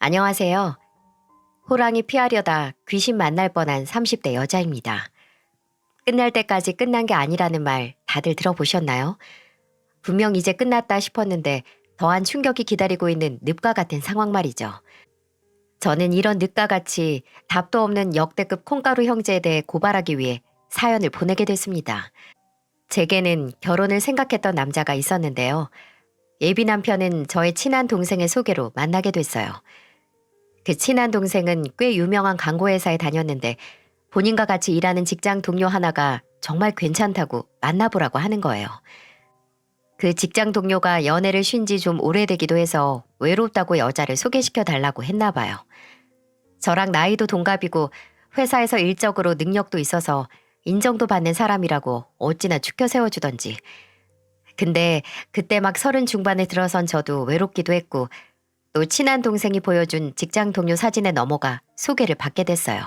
안녕하세요. 호랑이 피하려다 귀신 만날 뻔한 30대 여자입니다. 끝날 때까지 끝난 게 아니라는 말 다들 들어보셨나요? 분명 이제 끝났다 싶었는데 더한 충격이 기다리고 있는 늪과 같은 상황 말이죠. 저는 이런 늪과 같이 답도 없는 역대급 콩가루 형제에 대해 고발하기 위해 사연을 보내게 됐습니다. 제게는 결혼을 생각했던 남자가 있었는데요. 예비 남편은 저의 친한 동생의 소개로 만나게 됐어요. 그 친한 동생은 꽤 유명한 광고회사에 다녔는데 본인과 같이 일하는 직장 동료 하나가 정말 괜찮다고 만나보라고 하는 거예요. 그 직장 동료가 연애를 쉰 지 좀 오래되기도 해서 외롭다고 여자를 소개시켜 달라고 했나 봐요. 저랑 나이도 동갑이고 회사에서 일적으로 능력도 있어서 인정도 받는 사람이라고 어찌나 추켜 세워주던지. 근데 그때 막 30 중반에 들어선 저도 외롭기도 했고 또 친한 동생이 보여준 직장 동료 사진에 넘어가 소개를 받게 됐어요.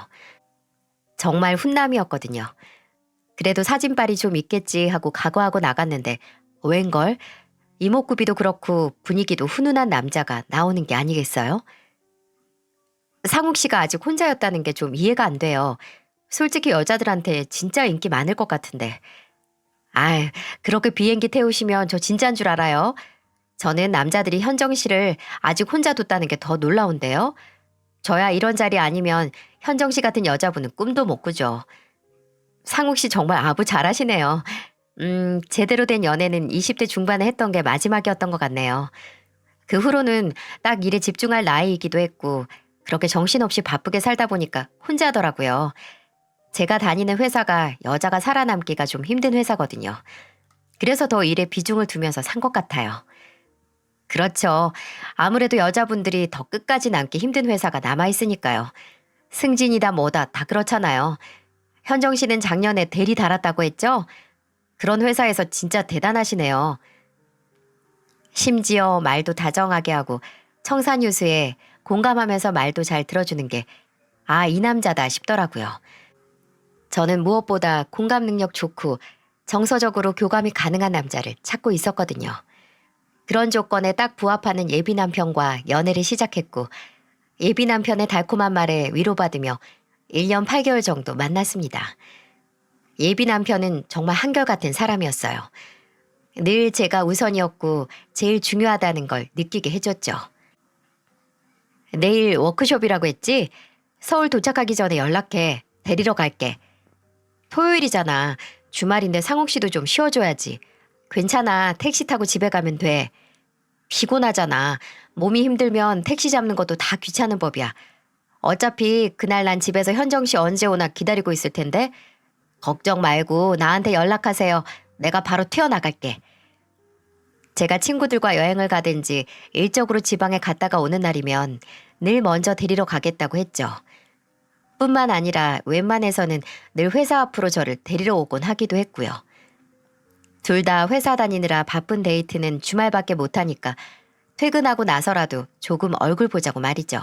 정말 훈남이었거든요. 그래도 사진빨이 좀 있겠지 하고 각오하고 나갔는데 웬걸? 이목구비도 그렇고 분위기도 훈훈한 남자가 나오는 게 아니겠어요? 상욱 씨가 아직 혼자였다는 게 좀 이해가 안 돼요. 솔직히 여자들한테 진짜 인기 많을 것 같은데. 아이, 그렇게 비행기 태우시면 저 진짜인 줄 알아요. 저는 남자들이 현정 씨를 아직 혼자 뒀다는 게 더 놀라운데요. 저야 이런 자리 아니면 현정 씨 같은 여자분은 꿈도 못 꾸죠. 상욱 씨 정말 아부 잘하시네요. 제대로 된 연애는 20대 중반에 했던 게 마지막이었던 것 같네요. 그 후로는 딱 일에 집중할 나이이기도 했고 그렇게 정신없이 바쁘게 살다 보니까 혼자 하더라고요. 제가 다니는 회사가 여자가 살아남기가 좀 힘든 회사거든요. 그래서 더 일에 비중을 두면서 산 것 같아요. 그렇죠. 아무래도 여자분들이 더 끝까지 남기 힘든 회사가 남아있으니까요. 승진이다 뭐다 다 그렇잖아요. 현정 씨는 작년에 대리 달았다고 했죠? 그런 회사에서 진짜 대단하시네요. 심지어 말도 다정하게 하고 청산유수에 공감하면서 말도 잘 들어주는 게 이 남자다 싶더라고요. 저는 무엇보다 공감 능력 좋고 정서적으로 교감이 가능한 남자를 찾고 있었거든요. 그런 조건에 딱 부합하는 예비 남편과 연애를 시작했고 예비 남편의 달콤한 말에 위로받으며 1년 8개월 정도 만났습니다. 예비 남편은 정말 한결같은 사람이었어요. 늘 제가 우선이었고 제일 중요하다는 걸 느끼게 해줬죠. 내일 워크숍이라고 했지? 서울 도착하기 전에 연락해. 데리러 갈게. 토요일이잖아. 주말인데 상욱 씨도 좀 쉬어줘야지. 괜찮아. 택시 타고 집에 가면 돼. 피곤하잖아. 몸이 힘들면 택시 잡는 것도 다 귀찮은 법이야. 어차피 그날 난 집에서 현정 씨 언제 오나 기다리고 있을 텐데. 걱정 말고 나한테 연락하세요. 내가 바로 튀어나갈게. 제가 친구들과 여행을 가든지 일적으로 지방에 갔다가 오는 날이면 늘 먼저 데리러 가겠다고 했죠. 뿐만 아니라 웬만해서는 늘 회사 앞으로 저를 데리러 오곤 하기도 했고요. 둘 다 회사 다니느라 바쁜 데이트는 주말밖에 못하니까 퇴근하고 나서라도 조금 얼굴 보자고 말이죠.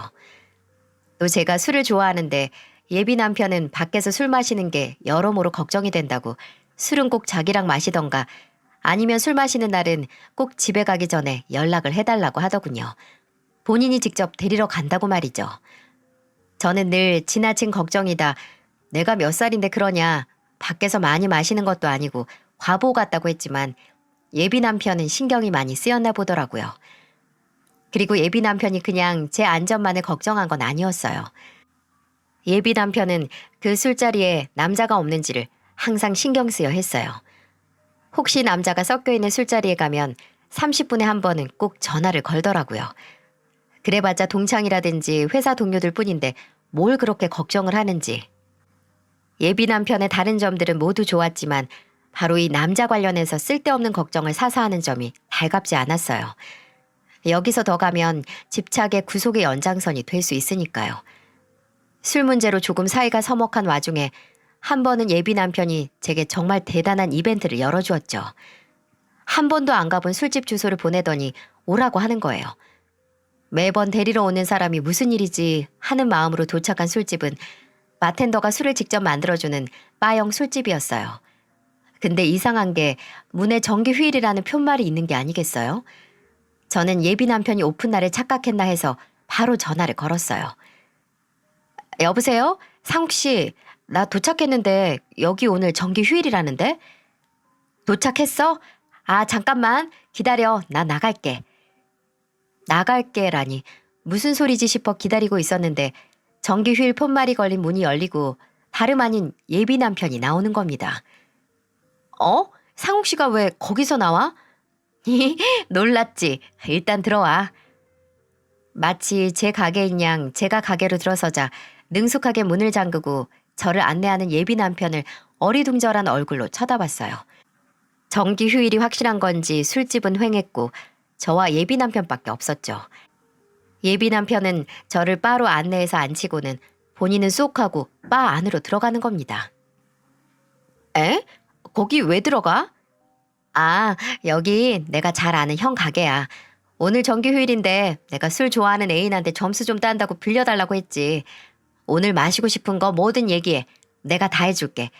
또 제가 술을 좋아하는데 예비 남편은 밖에서 술 마시는 게 여러모로 걱정이 된다고 술은 꼭 자기랑 마시던가 아니면 술 마시는 날은 꼭 집에 가기 전에 연락을 해달라고 하더군요. 본인이 직접 데리러 간다고 말이죠. 저는 늘 지나친 걱정이다. 내가 몇 살인데 그러냐. 밖에서 많이 마시는 것도 아니고 과보 같다고 했지만 예비 남편은 신경이 많이 쓰였나 보더라고요. 그리고 예비 남편이 그냥 제 안전만을 걱정한 건 아니었어요. 예비 남편은 그 술자리에 남자가 없는지를 항상 신경 쓰여 했어요. 혹시 남자가 섞여 있는 술자리에 가면 30분에 한 번은 꼭 전화를 걸더라고요. 그래봤자 동창이라든지 회사 동료들 뿐인데 뭘 그렇게 걱정을 하는지. 예비 남편의 다른 점들은 모두 좋았지만 바로 이 남자 관련해서 쓸데없는 걱정을 사서 하는 점이 달갑지 않았어요. 여기서 더 가면 집착의 구속의 연장선이 될 수 있으니까요. 술 문제로 조금 사이가 서먹한 와중에 한 번은 예비 남편이 제게 정말 대단한 이벤트를 열어주었죠. 한 번도 안 가본 술집 주소를 보내더니 오라고 하는 거예요. 매번 데리러 오는 사람이 무슨 일이지 하는 마음으로 도착한 술집은 바텐더가 술을 직접 만들어주는 바형 술집이었어요. 근데 이상한 게 문에 정기 휴일이라는 푯말이 있는 게 아니겠어요? 저는 예비 남편이 오픈날을 착각했나 해서 바로 전화를 걸었어요. 여보세요? 상욱 씨, 나 도착했는데 여기 오늘 정기 휴일이라는데? 도착했어? 아, 잠깐만 기다려. 나 나갈게. 나갈게라니 무슨 소리지 싶어 기다리고 있었는데 정기 휴일 푯말이 걸린 문이 열리고 다름 아닌 예비 남편이 나오는 겁니다. 어? 상욱 씨가 왜 거기서 나와? 놀랐지? 일단 들어와. 마치 제 가게인 양 제가 가게로 들어서자 능숙하게 문을 잠그고 저를 안내하는 예비 남편을 어리둥절한 얼굴로 쳐다봤어요. 정기 휴일이 확실한 건지 술집은 횡했고 저와 예비 남편밖에 없었죠. 예비 남편은 저를 바로 안내해서 앉히고는 본인은 쏙 하고 바 안으로 들어가는 겁니다. 에? 거기 왜 들어가? 아, 여기 내가 잘 아는 형 가게야. 오늘 정기 휴일인데 내가 술 좋아하는 애인한테 점수 좀 딴다고 빌려달라고 했지. 오늘 마시고 싶은 거 뭐든 얘기해. 내가 다 해줄게.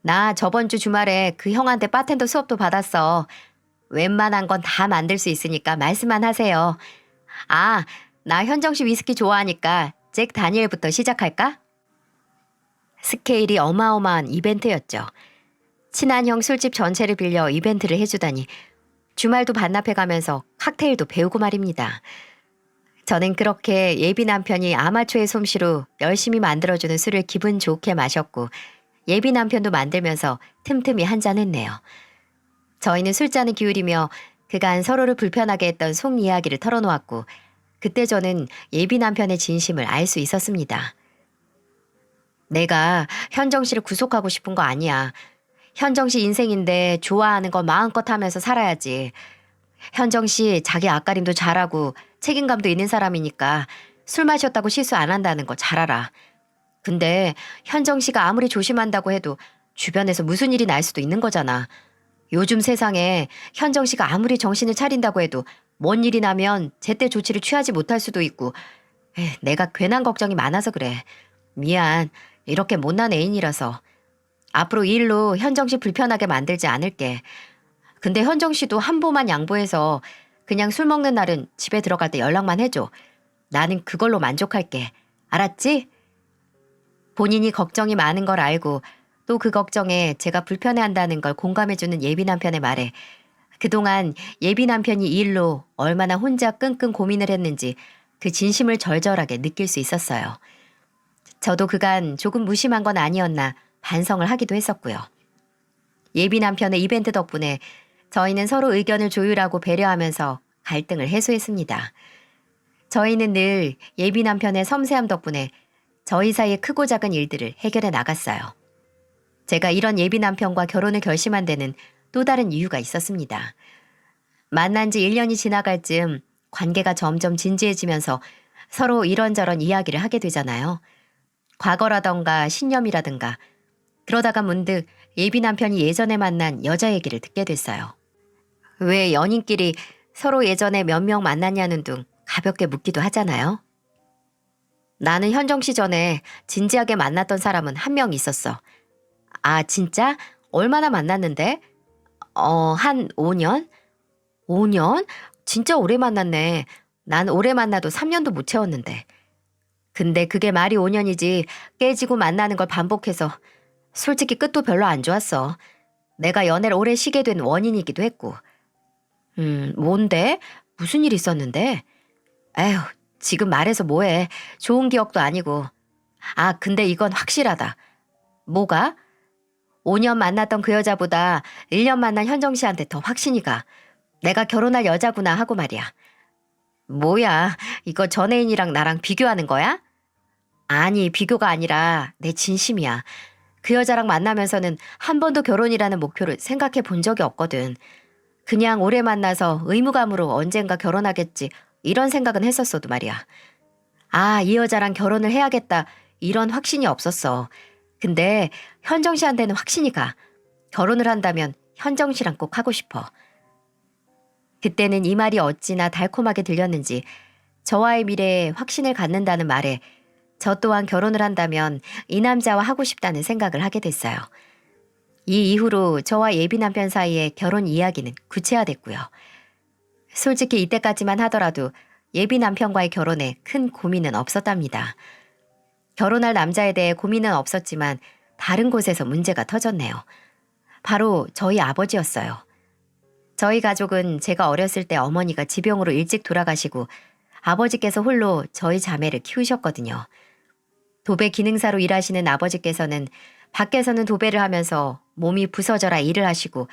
나 저번 주 주말에 그 형한테 바텐더 수업도 받았어. 웬만한 건 다 만들 수 있으니까 말씀만 하세요. 아, 나 현정씨 위스키 좋아하니까 잭 다니엘부터 시작할까? 스케일이 어마어마한 이벤트였죠. 친한 형 술집 전체를 빌려 이벤트를 해주다니 주말도 반납해가면서 칵테일도 배우고 말입니다. 저는 그렇게 예비 남편이 아마추어의 솜씨로 열심히 만들어주는 술을 기분 좋게 마셨고 예비 남편도 만들면서 틈틈이 한잔했네요. 저희는 술잔을 기울이며 그간 서로를 불편하게 했던 속 이야기를 털어놓았고 그때 저는 예비 남편의 진심을 알 수 있었습니다. 내가 현정 씨를 구속하고 싶은 거 아니야. 현정 씨 인생인데 좋아하는 거 마음껏 하면서 살아야지. 현정 씨 자기 앞가림도 잘하고 책임감도 있는 사람이니까 술 마셨다고 실수 안 한다는 거 잘 알아. 근데 현정 씨가 아무리 조심한다고 해도 주변에서 무슨 일이 날 수도 있는 거잖아. 요즘 세상에 현정 씨가 아무리 정신을 차린다고 해도 뭔 일이 나면 제때 조치를 취하지 못할 수도 있고 내가 괜한 걱정이 많아서 그래. 미안. 이렇게 못난 애인이라서. 앞으로 이 일로 현정 씨 불편하게 만들지 않을게. 근데 현정 씨도 한보만 양보해서 그냥 술 먹는 날은 집에 들어갈 때 연락만 해줘. 나는 그걸로 만족할게. 알았지? 본인이 걱정이 많은 걸 알고 또 그 걱정에 제가 불편해한다는 걸 공감해주는 예비 남편의 말에 그동안 예비 남편이 이 일로 얼마나 혼자 끙끙 고민을 했는지 그 진심을 절절하게 느낄 수 있었어요. 저도 그간 조금 무심한 건 아니었나 반성을 하기도 했었고요. 예비 남편의 이벤트 덕분에 저희는 서로 의견을 조율하고 배려하면서 갈등을 해소했습니다. 저희는 늘 예비 남편의 섬세함 덕분에 저희 사이의 크고 작은 일들을 해결해 나갔어요. 제가 이런 예비 남편과 결혼을 결심한 데는 또 다른 이유가 있었습니다. 만난 지 1년이 지나갈 즈음 관계가 점점 진지해지면서 서로 이런저런 이야기를 하게 되잖아요. 과거라던가 신념이라든가 그러다가 문득 예비 남편이 예전에 만난 여자 얘기를 듣게 됐어요. 왜 연인끼리 서로 예전에 몇 명 만났냐는 둥 가볍게 묻기도 하잖아요. 나는 현정 씨 전에 진지하게 만났던 사람은 한 명 있었어. 아, 진짜? 얼마나 만났는데? 한 5년? 5년? 진짜 오래 만났네. 난 오래 만나도 3년도 못 채웠는데. 근데 그게 말이 5년이지 깨지고 만나는 걸 반복해서 솔직히 끝도 별로 안 좋았어. 내가 연애를 오래 쉬게 된 원인이기도 했고. 뭔데? 무슨 일 있었는데? 에휴, 지금 말해서 뭐해. 좋은 기억도 아니고. 아, 근데 이건 확실하다. 뭐가? 5년 만났던 그 여자보다 1년 만난 현정 씨한테 더 확신이 가. 내가 결혼할 여자구나 하고 말이야. 뭐야, 이거 전 애인이랑 나랑 비교하는 거야? 아니, 비교가 아니라 내 진심이야. 그 여자랑 만나면서는 한 번도 결혼이라는 목표를 생각해 본 적이 없거든. 그냥 오래 만나서 의무감으로 언젠가 결혼하겠지 이런 생각은 했었어도 말이야. 아, 이 여자랑 결혼을 해야겠다 이런 확신이 없었어. 근데 현정 씨한테는 확신이 가. 결혼을 한다면 현정 씨랑 꼭 하고 싶어. 그때는 이 말이 어찌나 달콤하게 들렸는지 저와의 미래에 확신을 갖는다는 말에 저 또한 결혼을 한다면 이 남자와 하고 싶다는 생각을 하게 됐어요. 이 이후로 저와 예비 남편 사이의 결혼 이야기는 구체화됐고요. 솔직히 이때까지만 하더라도 예비 남편과의 결혼에 큰 고민은 없었답니다. 결혼할 남자에 대해 고민은 없었지만 다른 곳에서 문제가 터졌네요. 바로 저희 아버지였어요. 저희 가족은 제가 어렸을 때 어머니가 지병으로 일찍 돌아가시고 아버지께서 홀로 저희 자매를 키우셨거든요. 도배 기능사로 일하시는 아버지께서는 밖에서는 도배를 하면서 몸이 부서져라 일을 하시고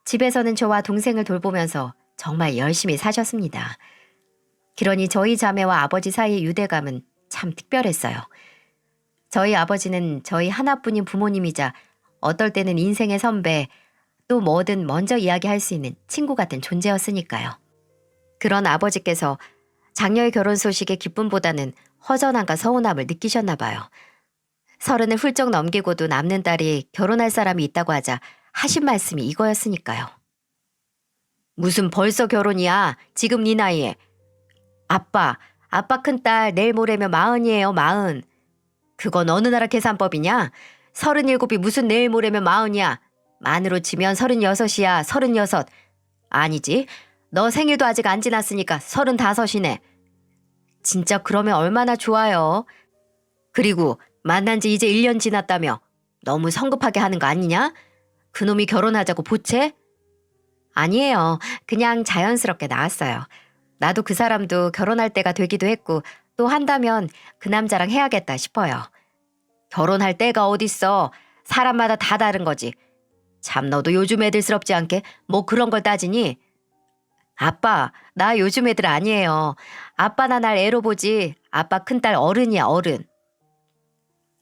집에서는 저와 동생을 돌보면서 정말 열심히 사셨습니다. 그러니 저희 자매와 아버지 사이의 유대감은 참 특별했어요. 저희 아버지는 저희 하나뿐인 부모님이자 어떨 때는 인생의 선배, 또 뭐든 먼저 이야기할 수 있는 친구 같은 존재였으니까요. 그런 아버지께서 장녀의 결혼 소식의 기쁨보다는 허전함과 서운함을 느끼셨나 봐요. 30을 훌쩍 넘기고도 남는 딸이 결혼할 사람이 있다고 하자 하신 말씀이 이거였으니까요. 무슨 벌써 결혼이야? 지금 네 나이에. 아빠 큰딸 내일 모레면 40이에요, 40. 그건 어느 나라 계산법이냐? 37이 무슨 내일 모레면 40이야. 만으로 치면 36이야, 36. 아니지. 너 생일도 아직 안 지났으니까 35이네. 진짜 그러면 얼마나 좋아요. 그리고 만난 지 이제 1년 지났다며. 너무 성급하게 하는 거 아니냐? 그놈이 결혼하자고 보채? 아니에요. 그냥 자연스럽게 나왔어요. 나도 그 사람도 결혼할 때가 되기도 했고 또 한다면 그 남자랑 해야겠다 싶어요. 결혼할 때가 어딨어. 사람마다 다 다른 거지. 참 너도 요즘 애들스럽지 않게 뭐 그런 걸 따지니? 아빠, 나 요즘 애들 아니에요. 아빠나 날 애로 보지. 아빠 큰딸 어른이야, 어른.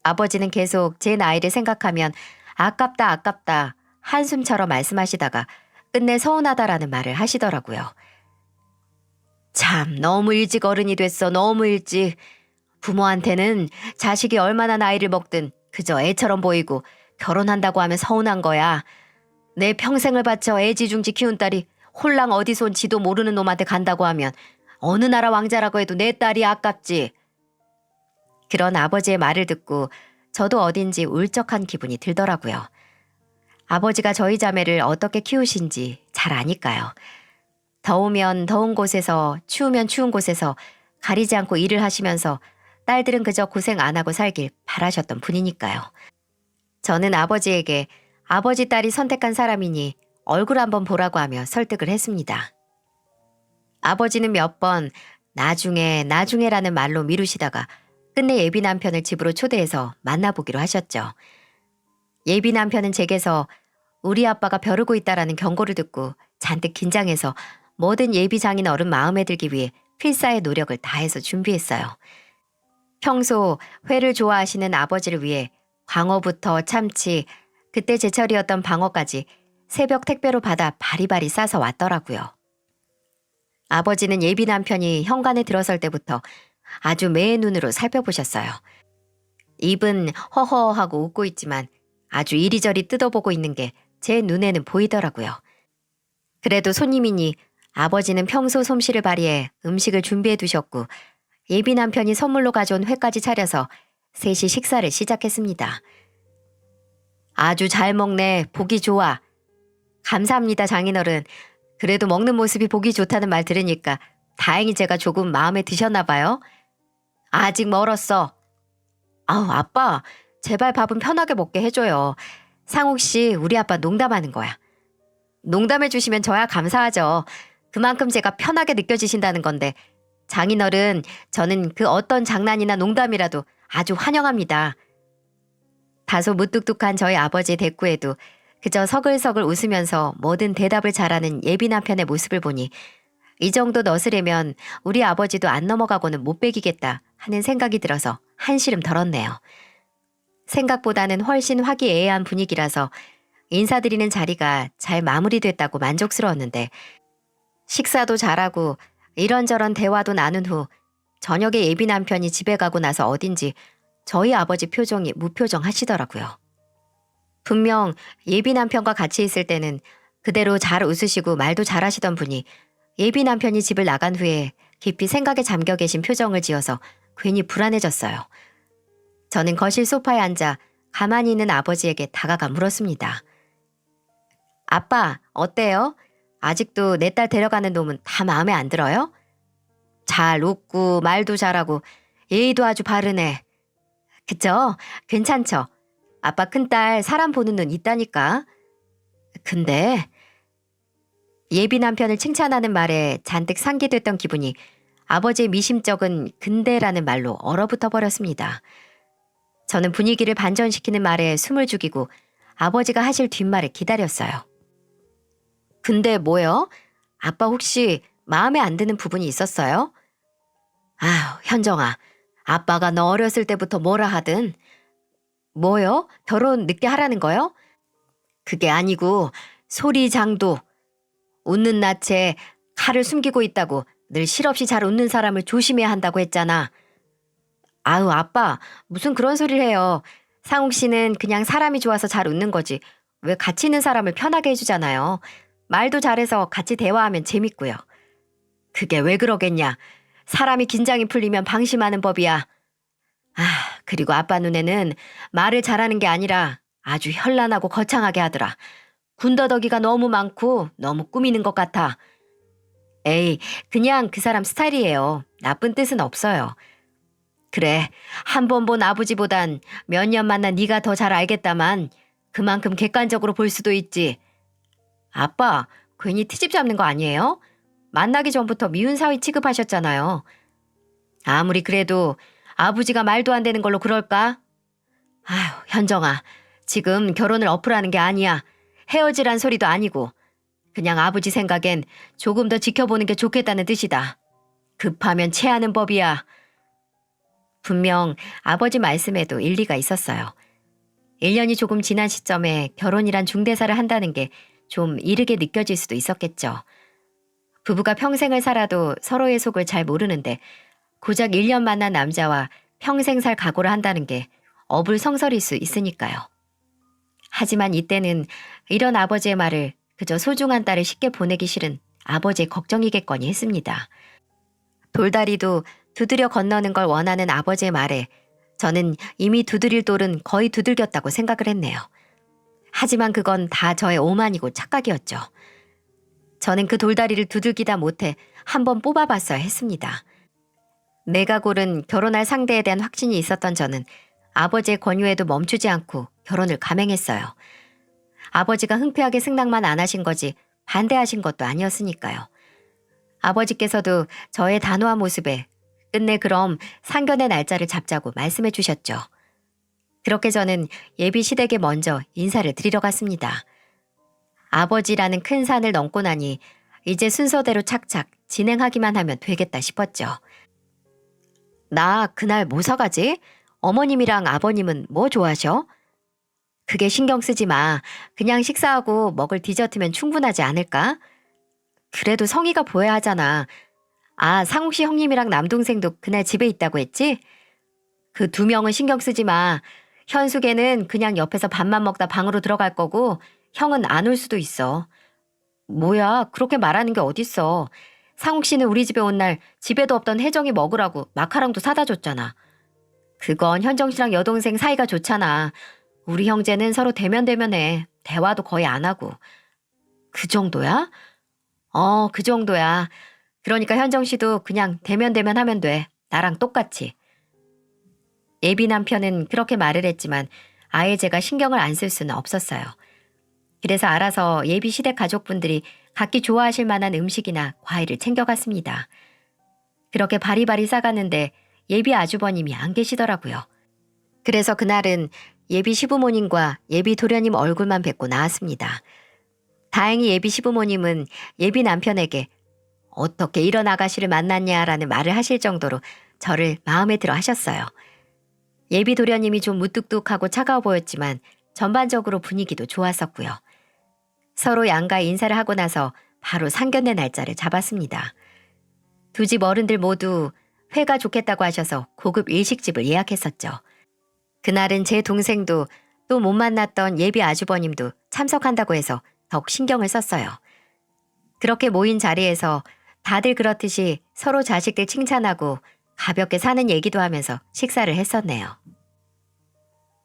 아버지는 계속 제 나이를 생각하면 아깝다 한숨처럼 말씀하시다가 끝내 서운하다라는 말을 하시더라고요. 참 너무 일찍 어른이 됐어. 너무 일찍. 부모한테는 자식이 얼마나 나이를 먹든 그저 애처럼 보이고 결혼한다고 하면 서운한 거야. 내 평생을 바쳐 애지중지 키운 딸이 홀랑 어디서 온 지도 모르는 놈한테 간다고 하면 어느 나라 왕자라고 해도 내 딸이 아깝지. 그런 아버지의 말을 듣고 저도 어딘지 울적한 기분이 들더라고요. 아버지가 저희 자매를 어떻게 키우신지 잘 아니까요. 더우면 더운 곳에서 추우면 추운 곳에서 가리지 않고 일을 하시면서 딸들은 그저 고생 안 하고 살길 바라셨던 분이니까요. 저는 아버지에게 아버지 딸이 선택한 사람이니 얼굴 한번 보라고 하며 설득을 했습니다. 아버지는 몇 번 나중에라는 말로 미루시다가 끝내 예비 남편을 집으로 초대해서 만나보기로 하셨죠. 예비 남편은 제게서 우리 아빠가 벼르고 있다라는 경고를 듣고 잔뜩 긴장해서 뭐든 예비 장인 어른 마음에 들기 위해 필사의 노력을 다해서 준비했어요. 평소 회를 좋아하시는 아버지를 위해 광어부터 참치, 그때 제철이었던 방어까지 새벽 택배로 받아 바리바리 싸서 왔더라고요. 아버지는 예비 남편이 현관에 들어설 때부터 아주 매의 눈으로 살펴보셨어요. 입은 허허하고 웃고 있지만 아주 이리저리 뜯어보고 있는 게 제 눈에는 보이더라고요. 그래도 손님이니 아버지는 평소 솜씨를 발휘해 음식을 준비해 두셨고 예비 남편이 선물로 가져온 회까지 차려서 셋이 식사를 시작했습니다. 아주 잘 먹네. 보기 좋아. 감사합니다, 장인어른. 그래도 먹는 모습이 보기 좋다는 말 들으니까 다행히 제가 조금 마음에 드셨나 봐요. 아직 멀었어. 아우, 아빠. 제발 밥은 편하게 먹게 해줘요. 상욱 씨, 우리 아빠 농담하는 거야. 농담해 주시면 저야 감사하죠. 그만큼 제가 편하게 느껴지신다는 건데 장인어른, 저는 그 어떤 장난이나 농담이라도 아주 환영합니다. 다소 무뚝뚝한 저희 아버지의 대꾸에도 그저 서글서글 웃으면서 뭐든 대답을 잘하는 예비 남편의 모습을 보니 이 정도 너스레면 우리 아버지도 안 넘어가고는 못 베기겠다 하는 생각이 들어서 한시름 덜었네요. 생각보다는 훨씬 화기애애한 분위기라서 인사드리는 자리가 잘 마무리됐다고 만족스러웠는데 식사도 잘하고 이런저런 대화도 나눈 후 저녁에 예비 남편이 집에 가고 나서 어딘지 저희 아버지 표정이 무표정하시더라고요. 분명 예비 남편과 같이 있을 때는 그대로 잘 웃으시고 말도 잘하시던 분이 예비 남편이 집을 나간 후에 깊이 생각에 잠겨 계신 표정을 지어서 괜히 불안해졌어요. 저는 거실 소파에 앉아 가만히 있는 아버지에게 다가가 물었습니다. 아빠, 어때요? 아직도 내 딸 데려가는 놈은 다 마음에 안 들어요? 잘 웃고 말도 잘하고 예의도 아주 바르네. 그쵸? 괜찮죠? 아빠 큰딸 사람 보는 눈 있다니까. 근데 예비 남편을 칭찬하는 말에 잔뜩 상기됐던 기분이 아버지의 미심쩍은 근데라는 말로 얼어붙어 버렸습니다. 저는 분위기를 반전시키는 말에 숨을 죽이고 아버지가 하실 뒷말을 기다렸어요. 근데 뭐요? 아빠 혹시 마음에 안 드는 부분이 있었어요? 아휴, 현정아. 아빠가 너 어렸을 때부터 뭐라 하든. 뭐요? 결혼 늦게 하라는 거요? 그게 아니고 소리 장도 웃는 낯에 칼을 숨기고 있다고 늘 실없이 잘 웃는 사람을 조심해야 한다고 했잖아. 아유, 아빠, 무슨 그런 소리를 해요. 상욱 씨는 그냥 사람이 좋아서 잘 웃는 거지. 왜 같이 있는 사람을 편하게 해주잖아요. 말도 잘해서 같이 대화하면 재밌고요. 그게 왜 그러겠냐. 사람이 긴장이 풀리면 방심하는 법이야. 아, 그리고 아빠 눈에는 말을 잘하는 게 아니라 아주 현란하고 거창하게 하더라. 군더더기가 너무 많고 너무 꾸미는 것 같아. 에이, 그냥 그 사람 스타일이에요. 나쁜 뜻은 없어요. 그래, 한 번 본 아버지보단 몇 년 만난 네가 더 잘 알겠다만 그만큼 객관적으로 볼 수도 있지. 아빠, 괜히 트집 잡는 거 아니에요? 만나기 전부터 미운 사위 취급하셨잖아요. 아무리 그래도 아버지가 말도 안 되는 걸로 그럴까? 아휴, 현정아, 지금 결혼을 어플하는 게 아니야. 헤어지란 소리도 아니고 그냥 아버지 생각엔 조금 더 지켜보는 게 좋겠다는 뜻이다. 급하면 체하는 법이야. 분명 아버지 말씀에도 일리가 있었어요. 1년이 조금 지난 시점에 결혼이란 중대사를 한다는 게 좀 이르게 느껴질 수도 있었겠죠. 부부가 평생을 살아도 서로의 속을 잘 모르는데 고작 1년 만난 남자와 평생 살 각오를 한다는 게 어불성설일 수 있으니까요. 하지만 이때는 이런 아버지의 말을 그저 소중한 딸을 쉽게 보내기 싫은 아버지의 걱정이겠거니 했습니다. 돌다리도 두드려 건너는 걸 원하는 아버지의 말에 저는 이미 두드릴 돌은 거의 두들겼다고 생각을 했네요. 하지만 그건 다 저의 오만이고 착각이었죠. 저는 그 돌다리를 두들기다 못해 한번 뽑아봤어야 했습니다. 내가 고른 결혼할 상대에 대한 확신이 있었던 저는 아버지의 권유에도 멈추지 않고 결혼을 감행했어요. 아버지가 흔쾌하게 승낙만 안 하신 거지 반대하신 것도 아니었으니까요. 아버지께서도 저의 단호한 모습에 끝내 그럼 상견례 날짜를 잡자고 말씀해 주셨죠. 그렇게 저는 예비 시댁에 먼저 인사를 드리러 갔습니다. 아버지라는 큰 산을 넘고 나니 이제 순서대로 착착 진행하기만 하면 되겠다 싶었죠. 나 그날 뭐 사가지? 어머님이랑 아버님은 뭐 좋아하셔? 그게 신경 쓰지 마. 그냥 식사하고 먹을 디저트면 충분하지 않을까? 그래도 성의가 보여야 하잖아. 아, 상욱 씨 형님이랑 남동생도 그날 집에 있다고 했지? 그 2명은 신경 쓰지 마. 현숙애는 그냥 옆에서 밥만 먹다 방으로 들어갈 거고 형은 안 올 수도 있어. 뭐야, 그렇게 말하는 게 어딨어. 상욱 씨는 우리 집에 온 날 집에도 없던 혜정이 먹으라고 마카롱도 사다 줬잖아. 그건 현정 씨랑 여동생 사이가 좋잖아. 우리 형제는 서로 대면대면해. 대화도 거의 안 하고. 그 정도야? 그 정도야. 그러니까 현정 씨도 그냥 대면대면 하면 돼. 나랑 똑같이. 예비 남편은 그렇게 말을 했지만 아예 제가 신경을 안 쓸 수는 없었어요. 그래서 알아서 예비 시댁 가족분들이 각기 좋아하실 만한 음식이나 과일을 챙겨갔습니다. 그렇게 바리바리 싸갔는데 예비 아주버님이 안 계시더라고요. 그래서 그날은 예비 시부모님과 예비 도련님 얼굴만 뵙고 나왔습니다. 다행히 예비 시부모님은 예비 남편에게 어떻게 이런 아가씨를 만났냐라는 말을 하실 정도로 저를 마음에 들어 하셨어요. 예비 도련님이 좀 무뚝뚝하고 차가워 보였지만 전반적으로 분위기도 좋았었고요. 서로 양가 인사를 하고 나서 바로 상견례 날짜를 잡았습니다. 두 집 어른들 모두 회가 좋겠다고 하셔서 고급 일식집을 예약했었죠. 그날은 제 동생도 또 못 만났던 예비 아주버님도 참석한다고 해서 더욱 신경을 썼어요. 그렇게 모인 자리에서 다들 그렇듯이 서로 자식들 칭찬하고 가볍게 사는 얘기도 하면서 식사를 했었네요.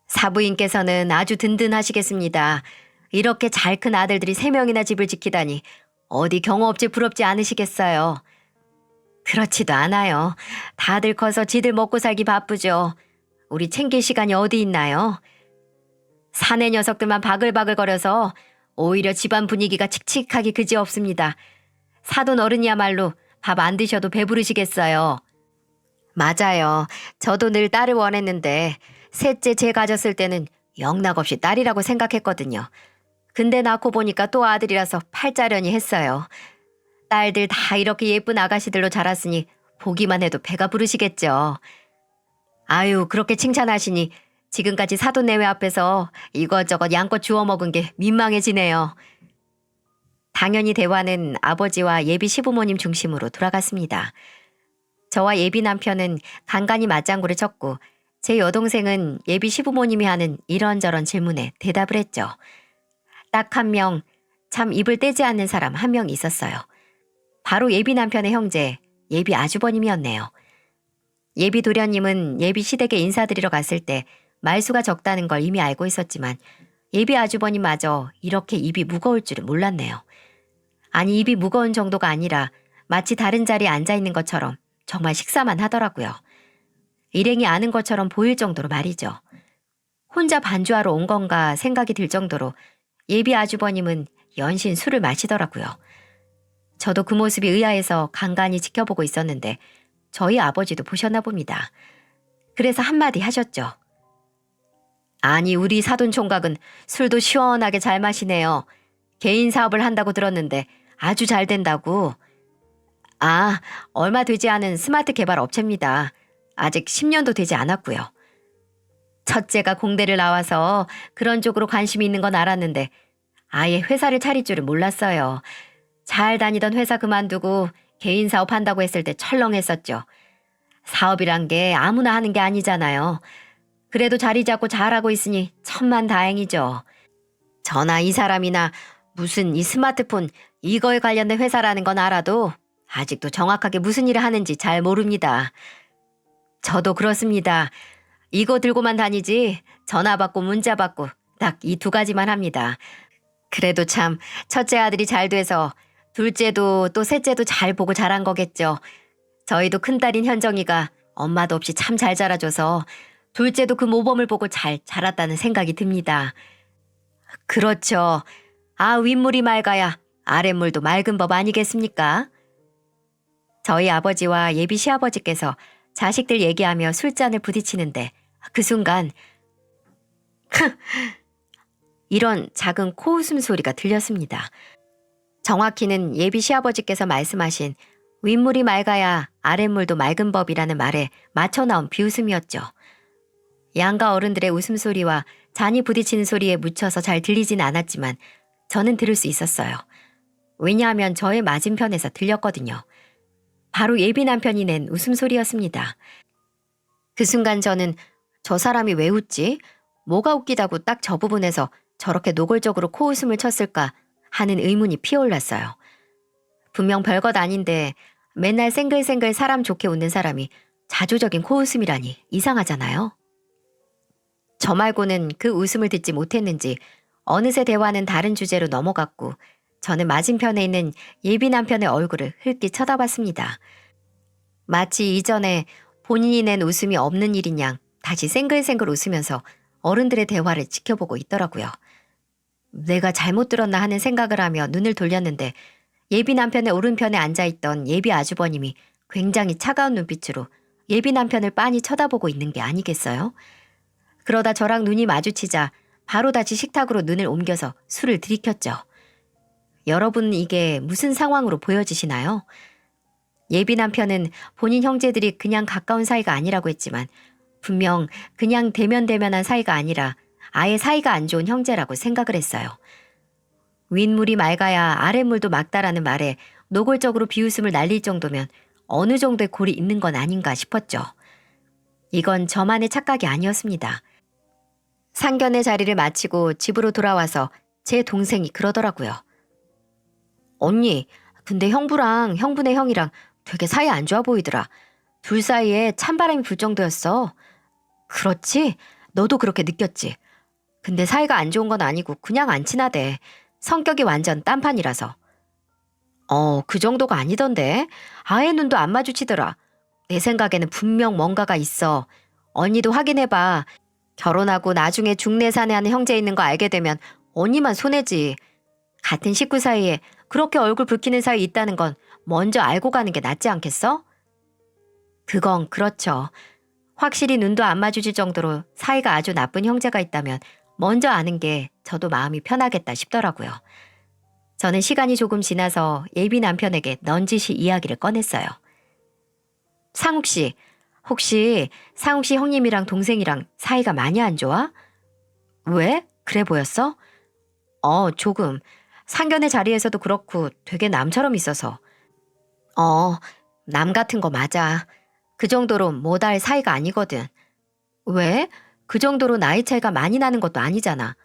사부인께서는 아주 든든하시겠습니다. 이렇게 잘 큰 아들들이 3명이나 집을 지키다니 어디 경호 없지 부럽지 않으시겠어요. 그렇지도 않아요. 다들 커서 지들 먹고 살기 바쁘죠. 우리 챙길 시간이 어디 있나요? 사내 녀석들만 바글바글거려서 오히려 집안 분위기가 칙칙하기 그지없습니다. 사돈 어른이야말로 밥 안 드셔도 배부르시겠어요. 맞아요. 저도 늘 딸을 원했는데 셋째 제 가졌을 때는 영락없이 딸이라고 생각했거든요. 근데 낳고 보니까 또 아들이라서 팔자련이 했어요. 딸들 다 이렇게 예쁜 아가씨들로 자랐으니 보기만 해도 배가 부르시겠죠. 아유, 그렇게 칭찬하시니 지금까지 사돈내외 앞에서 이것저것 양껏 주워 먹은 게 민망해지네요. 당연히 대화는 아버지와 예비 시부모님 중심으로 돌아갔습니다. 저와 예비 남편은 간간히 맞장구를 쳤고 제 여동생은 예비 시부모님이 하는 이런저런 질문에 대답을 했죠. 딱 한 명, 참 입을 떼지 않는 사람 한 명 있었어요. 바로 예비 남편의 형제, 예비 아주버님이었네요. 예비 도련님은 예비 시댁에 인사드리러 갔을 때 말수가 적다는 걸 이미 알고 있었지만 예비 아주버님마저 이렇게 입이 무거울 줄은 몰랐네요. 아니, 입이 무거운 정도가 아니라 마치 다른 자리에 앉아있는 것처럼 정말 식사만 하더라고요. 일행이 아는 것처럼 보일 정도로 말이죠. 혼자 반주하러 온 건가 생각이 들 정도로 예비 아주버님은 연신 술을 마시더라고요. 저도 그 모습이 의아해서 간간히 지켜보고 있었는데 저희 아버지도 보셨나 봅니다. 그래서 한마디 하셨죠. 아니, 우리 사돈 총각은 술도 시원하게 잘 마시네요. 개인 사업을 한다고 들었는데 아주 잘 된다고. 아, 얼마 되지 않은 스마트 개발 업체입니다. 아직 10년도 되지 않았고요. 첫째가 공대를 나와서 그런 쪽으로 관심이 있는 건 알았는데 아예 회사를 차릴 줄은 몰랐어요. 잘 다니던 회사 그만두고 개인 사업 한다고 했을 때 철렁했었죠. 사업이란 게 아무나 하는 게 아니잖아요. 그래도 자리 잡고 잘하고 있으니 천만다행이죠. 저나 이 사람이나 무슨 이 스마트폰 이거에 관련된 회사라는 건 알아도 아직도 정확하게 무슨 일을 하는지 잘 모릅니다. 저도 그렇습니다. 이거 들고만 다니지 전화 받고 문자 받고 딱 이 두 가지만 합니다. 그래도 참 첫째 아들이 잘 돼서 둘째도 또 셋째도 잘 보고 자란 거겠죠. 저희도 큰딸인 현정이가 엄마도 없이 참 잘 자라줘서 둘째도 그 모범을 보고 잘 자랐다는 생각이 듭니다. 그렇죠. 아, 윗물이 맑아야 아랫물도 맑은 법 아니겠습니까? 저희 아버지와 예비 시아버지께서 자식들 얘기하며 술잔을 부딪히는데 그 순간 이런 작은 코웃음 소리가 들렸습니다. 정확히는 예비 시아버지께서 말씀하신 윗물이 맑아야 아랫물도 맑은 법이라는 말에 맞춰 나온 비웃음이었죠. 양가 어른들의 웃음소리와 잔이 부딪히는 소리에 묻혀서 잘 들리진 않았지만 저는 들을 수 있었어요. 왜냐하면 저의 맞은편에서 들렸거든요. 바로 예비 남편이 낸 웃음소리였습니다. 그 순간 저는 저 사람이 왜 웃지? 뭐가 웃기다고 딱 저 부분에서 저렇게 노골적으로 코웃음을 쳤을까 하는 의문이 피어올랐어요. 분명 별것 아닌데 맨날 생글생글 사람 좋게 웃는 사람이 자조적인 코웃음이라니 이상하잖아요. 저 말고는 그 웃음을 듣지 못했는지 어느새 대화는 다른 주제로 넘어갔고 저는 맞은편에 있는 예비 남편의 얼굴을 흘낏 쳐다봤습니다. 마치 이전에 본인이 낸 웃음이 없는 일인 양 다시 생글생글 웃으면서 어른들의 대화를 지켜보고 있더라고요. 내가 잘못 들었나 하는 생각을 하며 눈을 돌렸는데 예비 남편의 오른편에 앉아있던 예비 아주버님이 굉장히 차가운 눈빛으로 예비 남편을 빤히 쳐다보고 있는 게 아니겠어요? 그러다 저랑 눈이 마주치자 바로 다시 식탁으로 눈을 옮겨서 술을 들이켰죠. 여러분, 이게 무슨 상황으로 보여지시나요? 예비 남편은 본인 형제들이 그냥 가까운 사이가 아니라고 했지만 분명 그냥 대면대면한 사이가 아니라 아예 사이가 안 좋은 형제라고 생각을 했어요. 윗물이 맑아야 아랫물도 맑다라는 말에 노골적으로 비웃음을 날릴 정도면 어느 정도의 골이 있는 건 아닌가 싶었죠. 이건 저만의 착각이 아니었습니다. 상견례 자리를 마치고 집으로 돌아와서 제 동생이 그러더라고요. 언니, 근데 형부랑 형부네 형이랑 되게 사이 안 좋아 보이더라. 둘 사이에 찬바람이 불 정도였어. 그렇지? 너도 그렇게 느꼈지? 근데 사이가 안 좋은 건 아니고 그냥 안 친하대. 성격이 완전 딴판이라서. 그 정도가 아니던데. 아예 눈도 안 마주치더라. 내 생각에는 분명 뭔가가 있어. 언니도 확인해봐. 결혼하고 나중에 중내사내하는 형제 있는 거 알게 되면 언니만 손해지. 같은 식구 사이에 그렇게 얼굴 붉히는 사이 있다는 건 먼저 알고 가는 게 낫지 않겠어? 그건 그렇죠. 확실히 눈도 안 마주칠 정도로 사이가 아주 나쁜 형제가 있다면 먼저 아는 게 저도 마음이 편하겠다 싶더라고요. 저는 시간이 조금 지나서 예비 남편에게 넌지시 이야기를 꺼냈어요. 상욱 씨, 혹시 상욱 씨 형님이랑 동생이랑 사이가 많이 안 좋아? 왜? 그래 보였어? 조금. 상견례 자리에서도 그렇고 되게 남처럼 있어서. 어, 남 같은 거 맞아. 그 정도로 못할 사이가 아니거든. 왜? 그 정도로 나이 차이가 많이 나는 것도 아니잖아.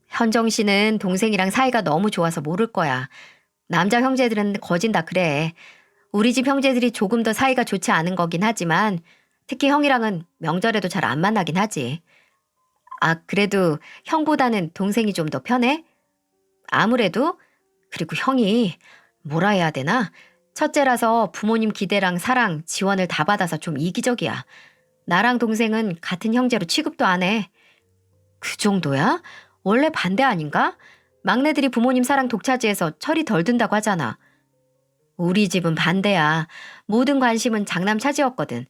현정 씨는 동생이랑 사이가 너무 좋아서 모를 거야. 남자 형제들은 거진 다 그래. 우리 집 형제들이 조금 더 사이가 좋지 않은 거긴 하지만 특히 형이랑은 명절에도 잘 안 만나긴 하지. 아, 그래도 형보다는 동생이 좀 더 편해? 아무래도. 그리고 형이 뭐라 해야 되나? 첫째라서 부모님 기대랑 사랑, 지원을 다 받아서 좀 이기적이야. 나랑 동생은 같은 형제로 취급도 안 해. 그 정도야? 원래 반대 아닌가? 막내들이 부모님 사랑 독차지해서 철이 덜 든다고 하잖아. 우리 집은 반대야. 모든 관심은 장남 차지였거든.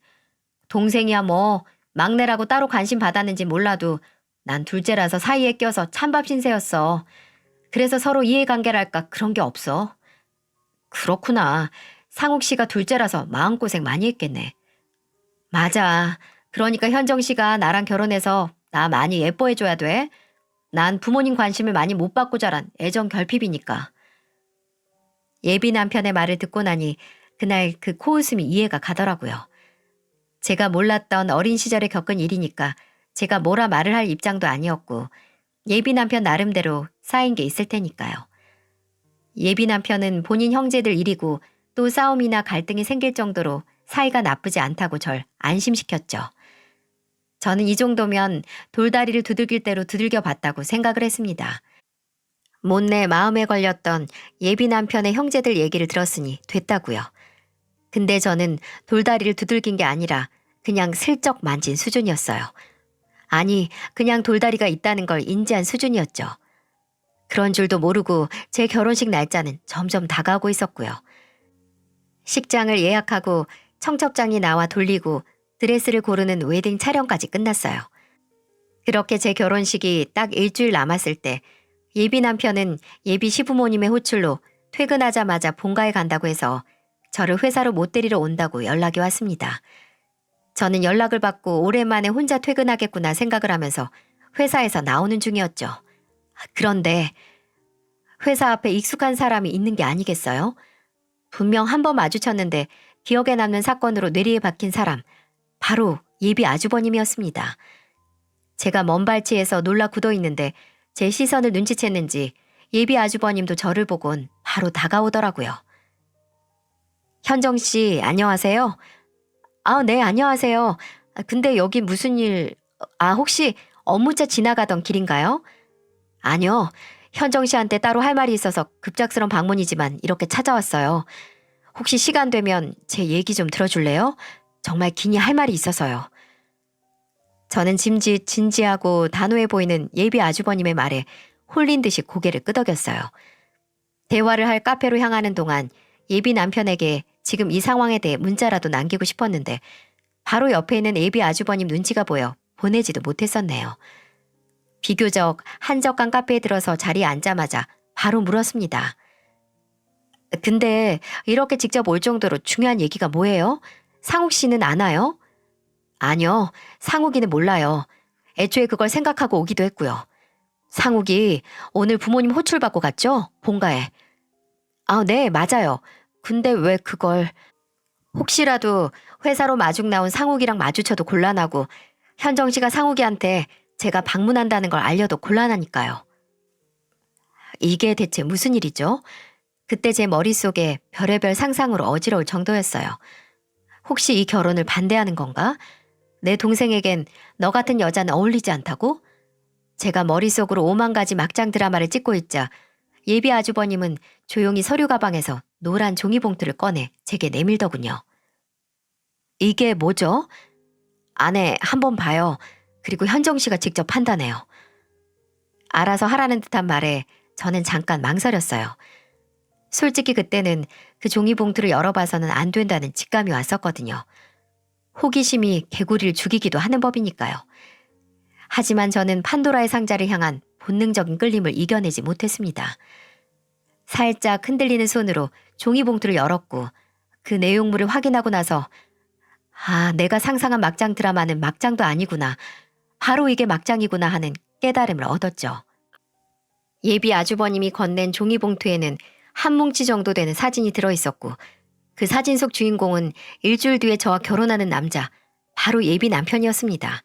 동생이야 뭐 막내라고 따로 관심 받았는지 몰라도 난 둘째라서 사이에 껴서 찬밥 신세였어. 그래서 서로 이해관계랄까 그런 게 없어. 그렇구나. 상욱 씨가 둘째라서 마음고생 많이 했겠네. 맞아. 그러니까 현정 씨가 나랑 결혼해서 나 많이 예뻐해줘야 돼. 난 부모님 관심을 많이 못 받고 자란 애정 결핍이니까. 예비 남편의 말을 듣고 나니 그날 그 코웃음이 이해가 가더라고요. 제가 몰랐던 어린 시절에 겪은 일이니까 제가 뭐라 말을 할 입장도 아니었고 예비 남편 나름대로 쌓인 게 있을 테니까요. 예비 남편은 본인 형제들 일이고 또 싸움이나 갈등이 생길 정도로 사이가 나쁘지 않다고 절 안심시켰죠. 저는 이 정도면 돌다리를 두들길 대로 두들겨 봤다고 생각을 했습니다. 못내 마음에 걸렸던 예비 남편의 형제들 얘기를 들었으니 됐다고요. 근데 저는 돌다리를 두들긴 게 아니라 그냥 슬쩍 만진 수준이었어요. 아니, 그냥 돌다리가 있다는 걸 인지한 수준이었죠. 그런 줄도 모르고 제 결혼식 날짜는 점점 다가오고 있었고요. 식장을 예약하고 청첩장이 나와 돌리고 드레스를 고르는 웨딩 촬영까지 끝났어요. 그렇게 제 결혼식이 딱 일주일 남았을 때 예비 남편은 예비 시부모님의 호출로 퇴근하자마자 본가에 간다고 해서 저를 회사로 못 데리러 온다고 연락이 왔습니다. 저는 연락을 받고 오랜만에 혼자 퇴근하겠구나 생각을 하면서 회사에서 나오는 중이었죠. 그런데 회사 앞에 익숙한 사람이 있는 게 아니겠어요? 분명 한 번 마주쳤는데 기억에 남는 사건으로 뇌리에 박힌 사람, 바로 예비 아주버님이었습니다. 제가 먼 발치에서 놀라 굳어 있는데 제 시선을 눈치챘는지 예비 아주버님도 저를 보곤 바로 다가오더라고요. 현정 씨, 안녕하세요. 아, 네, 안녕하세요. 근데 여기 무슨 일, 혹시 업무차 지나가던 길인가요? 아니요. 현정 씨한테 따로 할 말이 있어서 급작스런 방문이지만 이렇게 찾아왔어요. 혹시 시간 되면 제 얘기 좀 들어줄래요? 정말 긴히 할 말이 있어서요. 저는 진지하고 단호해 보이는 예비 아주버님의 말에 홀린 듯이 고개를 끄덕였어요. 대화를 할 카페로 향하는 동안 예비 남편에게 지금 이 상황에 대해 문자라도 남기고 싶었는데 바로 옆에 있는 예비 아주버님 눈치가 보여 보내지도 못했었네요. 비교적 한적한 카페에 들어서 자리에 앉자마자 바로 물었습니다. 근데 이렇게 직접 올 정도로 중요한 얘기가 뭐예요? 상욱 씨는 아나요? 아니요, 상욱이는 몰라요. 애초에 그걸 생각하고 오기도 했고요. 상욱이 오늘 부모님 호출받고 갔죠? 본가에. 아, 네, 맞아요. 근데 왜 그걸... 혹시라도 회사로 마중 나온 상욱이랑 마주쳐도 곤란하고 현정 씨가 상욱이한테 제가 방문한다는 걸 알려도 곤란하니까요. 이게 대체 무슨 일이죠? 그때 제 머릿속에 별의별 상상으로 어지러울 정도였어요. 혹시 이 결혼을 반대하는 건가? 내 동생에겐 너 같은 여자는 어울리지 않다고? 제가 머릿속으로 5만 가지 막장 드라마를 찍고 있자 예비 아주버님은 조용히 서류 가방에서 노란 종이 봉투를 꺼내 제게 내밀더군요. 이게 뭐죠? 안에 한번 봐요. 그리고 현정 씨가 직접 판단해요. 알아서 하라는 듯한 말에 저는 잠깐 망설였어요. 솔직히 그때는 그 종이 봉투를 열어봐서는 안 된다는 직감이 왔었거든요. 호기심이 개구리를 죽이기도 하는 법이니까요. 하지만 저는 판도라의 상자를 향한 본능적인 끌림을 이겨내지 못했습니다. 살짝 흔들리는 손으로 종이 봉투를 열었고 그 내용물을 확인하고 나서 내가 상상한 막장 드라마는 막장도 아니구나. 바로 이게 막장이구나 하는 깨달음을 얻었죠. 예비 아주버님이 건넨 종이 봉투에는 한 뭉치 정도 되는 사진이 들어있었고 그 사진 속 주인공은 일주일 뒤에 저와 결혼하는 남자, 바로 예비 남편이었습니다.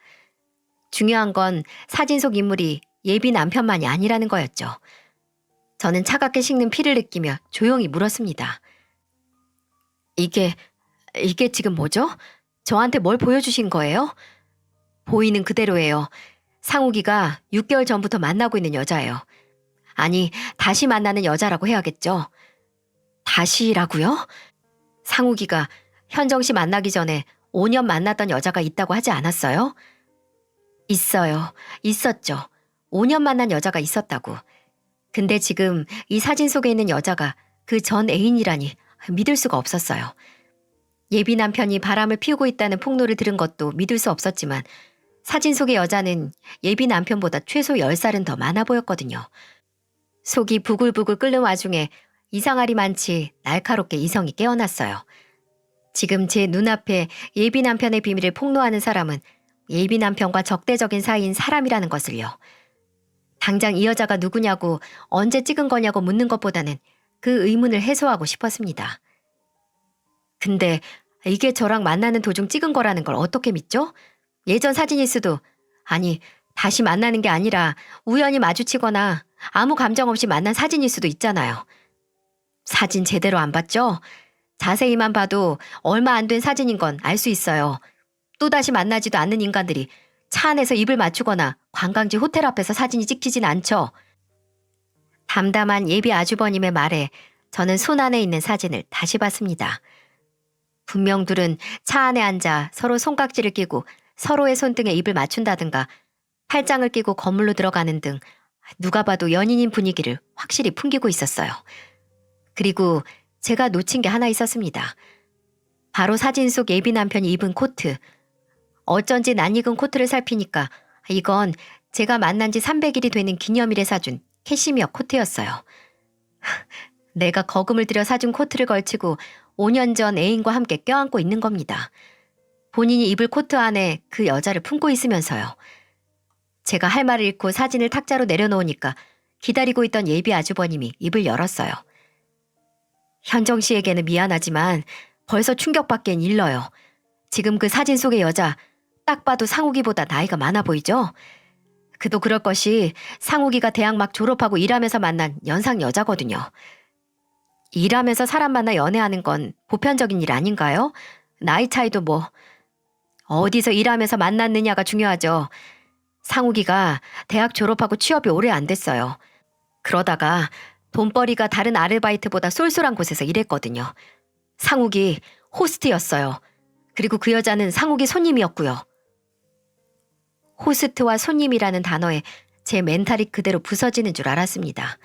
중요한 건 사진 속 인물이 예비 남편만이 아니라는 거였죠. 저는 차갑게 식는 피를 느끼며 조용히 물었습니다. 이게 지금 뭐죠? 저한테 뭘 보여주신 거예요? 보이는 그대로예요. 상욱이가 6개월 전부터 만나고 있는 여자예요. 아니, 다시 만나는 여자라고 해야겠죠. 다시라고요? 상욱이가 현정 씨 만나기 전에 5년 만났던 여자가 있다고 하지 않았어요? 있어요. 있었죠. 5년 만난 여자가 있었다고. 근데 지금 이 사진 속에 있는 여자가 그 전 애인이라니 믿을 수가 없었어요. 예비 남편이 바람을 피우고 있다는 폭로를 들은 것도 믿을 수 없었지만 사진 속의 여자는 예비 남편보다 최소 10살은 더 많아 보였거든요. 속이 부글부글 끓는 와중에 이상하리 많지 날카롭게 이성이 깨어났어요. 지금 제 눈앞에 예비 남편의 비밀을 폭로하는 사람은 예비 남편과 적대적인 사이인 사람이라는 것을요. 당장 이 여자가 누구냐고 언제 찍은 거냐고 묻는 것보다는 그 의문을 해소하고 싶었습니다. 근데 이게 저랑 만나는 도중 찍은 거라는 걸 어떻게 믿죠? 예전 사진일 수도, 아니 다시 만나는 게 아니라 우연히 마주치거나 아무 감정 없이 만난 사진일 수도 있잖아요. 사진 제대로 안 봤죠? 자세히만 봐도 얼마 안 된 사진인 건 알 수 있어요. 또다시 만나지도 않는 인간들이 차 안에서 입을 맞추거나 관광지 호텔 앞에서 사진이 찍히진 않죠. 담담한 예비 아주버님의 말에 저는 손 안에 있는 사진을 다시 봤습니다. 분명 둘은 차 안에 앉아 서로 손깍지를 끼고 서로의 손등에 입을 맞춘다든가 팔짱을 끼고 건물로 들어가는 등 누가 봐도 연인인 분위기를 확실히 풍기고 있었어요. 그리고 제가 놓친 게 하나 있었습니다. 바로 사진 속 예비 남편이 입은 코트. 어쩐지 낯익은 코트를 살피니까 이건 제가 만난 지 300일이 되는 기념일에 사준 캐시미어 코트였어요. 내가 거금을 들여 사준 코트를 걸치고 5년 전 애인과 함께 껴안고 있는 겁니다. 본인이 입을 코트 안에 그 여자를 품고 있으면서요. 제가 할 말을 잃고 사진을 탁자로 내려놓으니까 기다리고 있던 예비 아주버님이 입을 열었어요. 현정 씨에게는 미안하지만 벌써 충격받기엔 일러요. 지금 그 사진 속의 여자 딱 봐도 상욱이보다 나이가 많아 보이죠? 그도 그럴 것이 상욱이가 대학 막 졸업하고 일하면서 만난 연상 여자거든요. 일하면서 사람 만나 연애하는 건 보편적인 일 아닌가요? 나이 차이도 뭐 어디서 일하면서 만났느냐가 중요하죠. 상욱이가 대학 졸업하고 취업이 오래 안 됐어요. 그러다가 돈벌이가 다른 아르바이트보다 쏠쏠한 곳에서 일했거든요. 상욱이 호스트였어요. 그리고 그 여자는 상욱이 손님이었고요. 호스트와 손님이라는 단어에 제 멘탈이 그대로 부서지는 줄 알았습니다.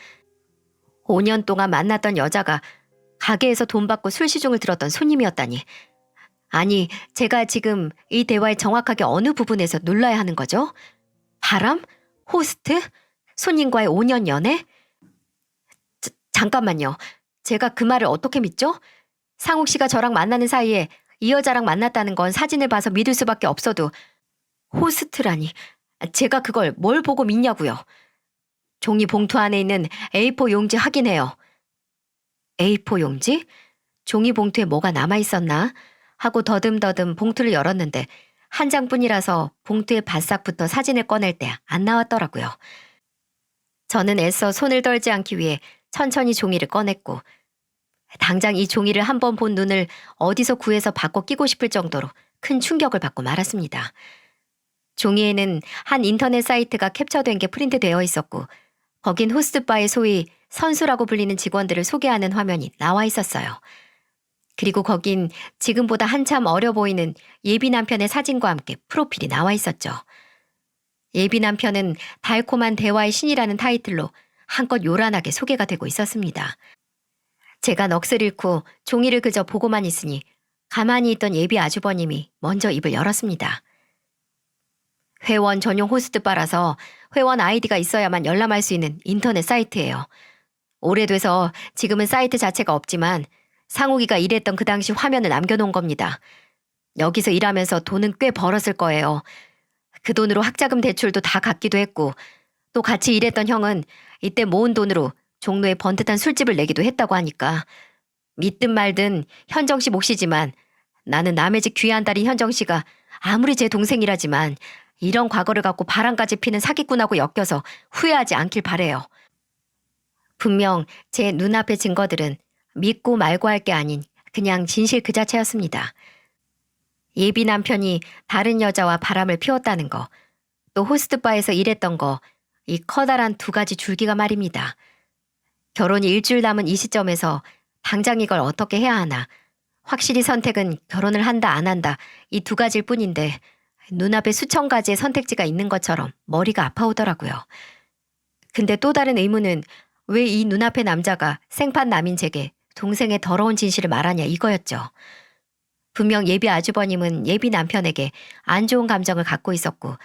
5년 동안 만났던 여자가 가게에서 돈 받고 술시중을 들었던 손님이었다니. 아니, 제가 지금 이 대화의 정확하게 어느 부분에서 놀라야 하는 거죠? 바람? 호스트? 손님과의 5년 연애? 잠깐만요. 제가 그 말을 어떻게 믿죠? 상욱 씨가 저랑 만나는 사이에 이 여자랑 만났다는 건 사진을 봐서 믿을 수밖에 없어도 호스트라니. 제가 그걸 뭘 보고 믿냐고요. 종이 봉투 안에 있는 A4 용지 확인해요. A4 용지? 종이 봉투에 뭐가 남아있었나? 하고 더듬더듬 봉투를 열었는데 한 장뿐이라서 봉투에 바싹 붙어 사진을 꺼낼 때 안 나왔더라고요. 저는 애써 손을 떨지 않기 위해 천천히 종이를 꺼냈고 당장 이 종이를 한 번 본 눈을 어디서 구해서 바꿔 끼고 싶을 정도로 큰 충격을 받고 말았습니다. 종이에는 한 인터넷 사이트가 캡처된 게 프린트되어 있었고 거긴 호스트바의 소위 선수라고 불리는 직원들을 소개하는 화면이 나와 있었어요. 그리고 거긴 지금보다 한참 어려 보이는 예비 남편의 사진과 함께 프로필이 나와 있었죠. 예비 남편은 달콤한 대화의 신이라는 타이틀로 한껏 요란하게 소개가 되고 있었습니다. 제가 넋을 잃고 종이를 그저 보고만 있으니 가만히 있던 예비 아주버님이 먼저 입을 열었습니다. 회원 전용 호스트바라서 회원 아이디가 있어야만 열람할 수 있는 인터넷 사이트예요. 오래돼서 지금은 사이트 자체가 없지만 상욱이가 일했던 그 당시 화면을 남겨놓은 겁니다. 여기서 일하면서 돈은 꽤 벌었을 거예요. 그 돈으로 학자금 대출도 다 갚기도 했고 또 같이 일했던 형은 이때 모은 돈으로 종로에 번듯한 술집을 내기도 했다고 하니까 믿든 말든 현정 씨 몫이지만 나는 남의 집 귀한 딸인 현정 씨가 아무리 제 동생이라지만 이런 과거를 갖고 바람까지 피는 사기꾼하고 엮여서 후회하지 않길 바래요. 분명 제 눈앞의 증거들은 믿고 말고 할 게 아닌 그냥 진실 그 자체였습니다. 예비 남편이 다른 여자와 바람을 피웠다는 거, 또 호스트바에서 일했던 거, 이 커다란 두 가지 줄기가 말입니다. 결혼이 일주일 남은 이 시점에서 당장 이걸 어떻게 해야 하나, 확실히 선택은 결혼을 한다 안 한다 이 두 가지일 뿐인데 눈앞에 수천 가지의 선택지가 있는 것처럼 머리가 아파오더라고요. 근데 또 다른 의문은 왜 이 눈앞의 남자가 생판 남인 제게 동생의 더러운 진실을 말하냐 이거였죠. 분명 예비 아주버님은 예비 남편에게 안 좋은 감정을 갖고 있었고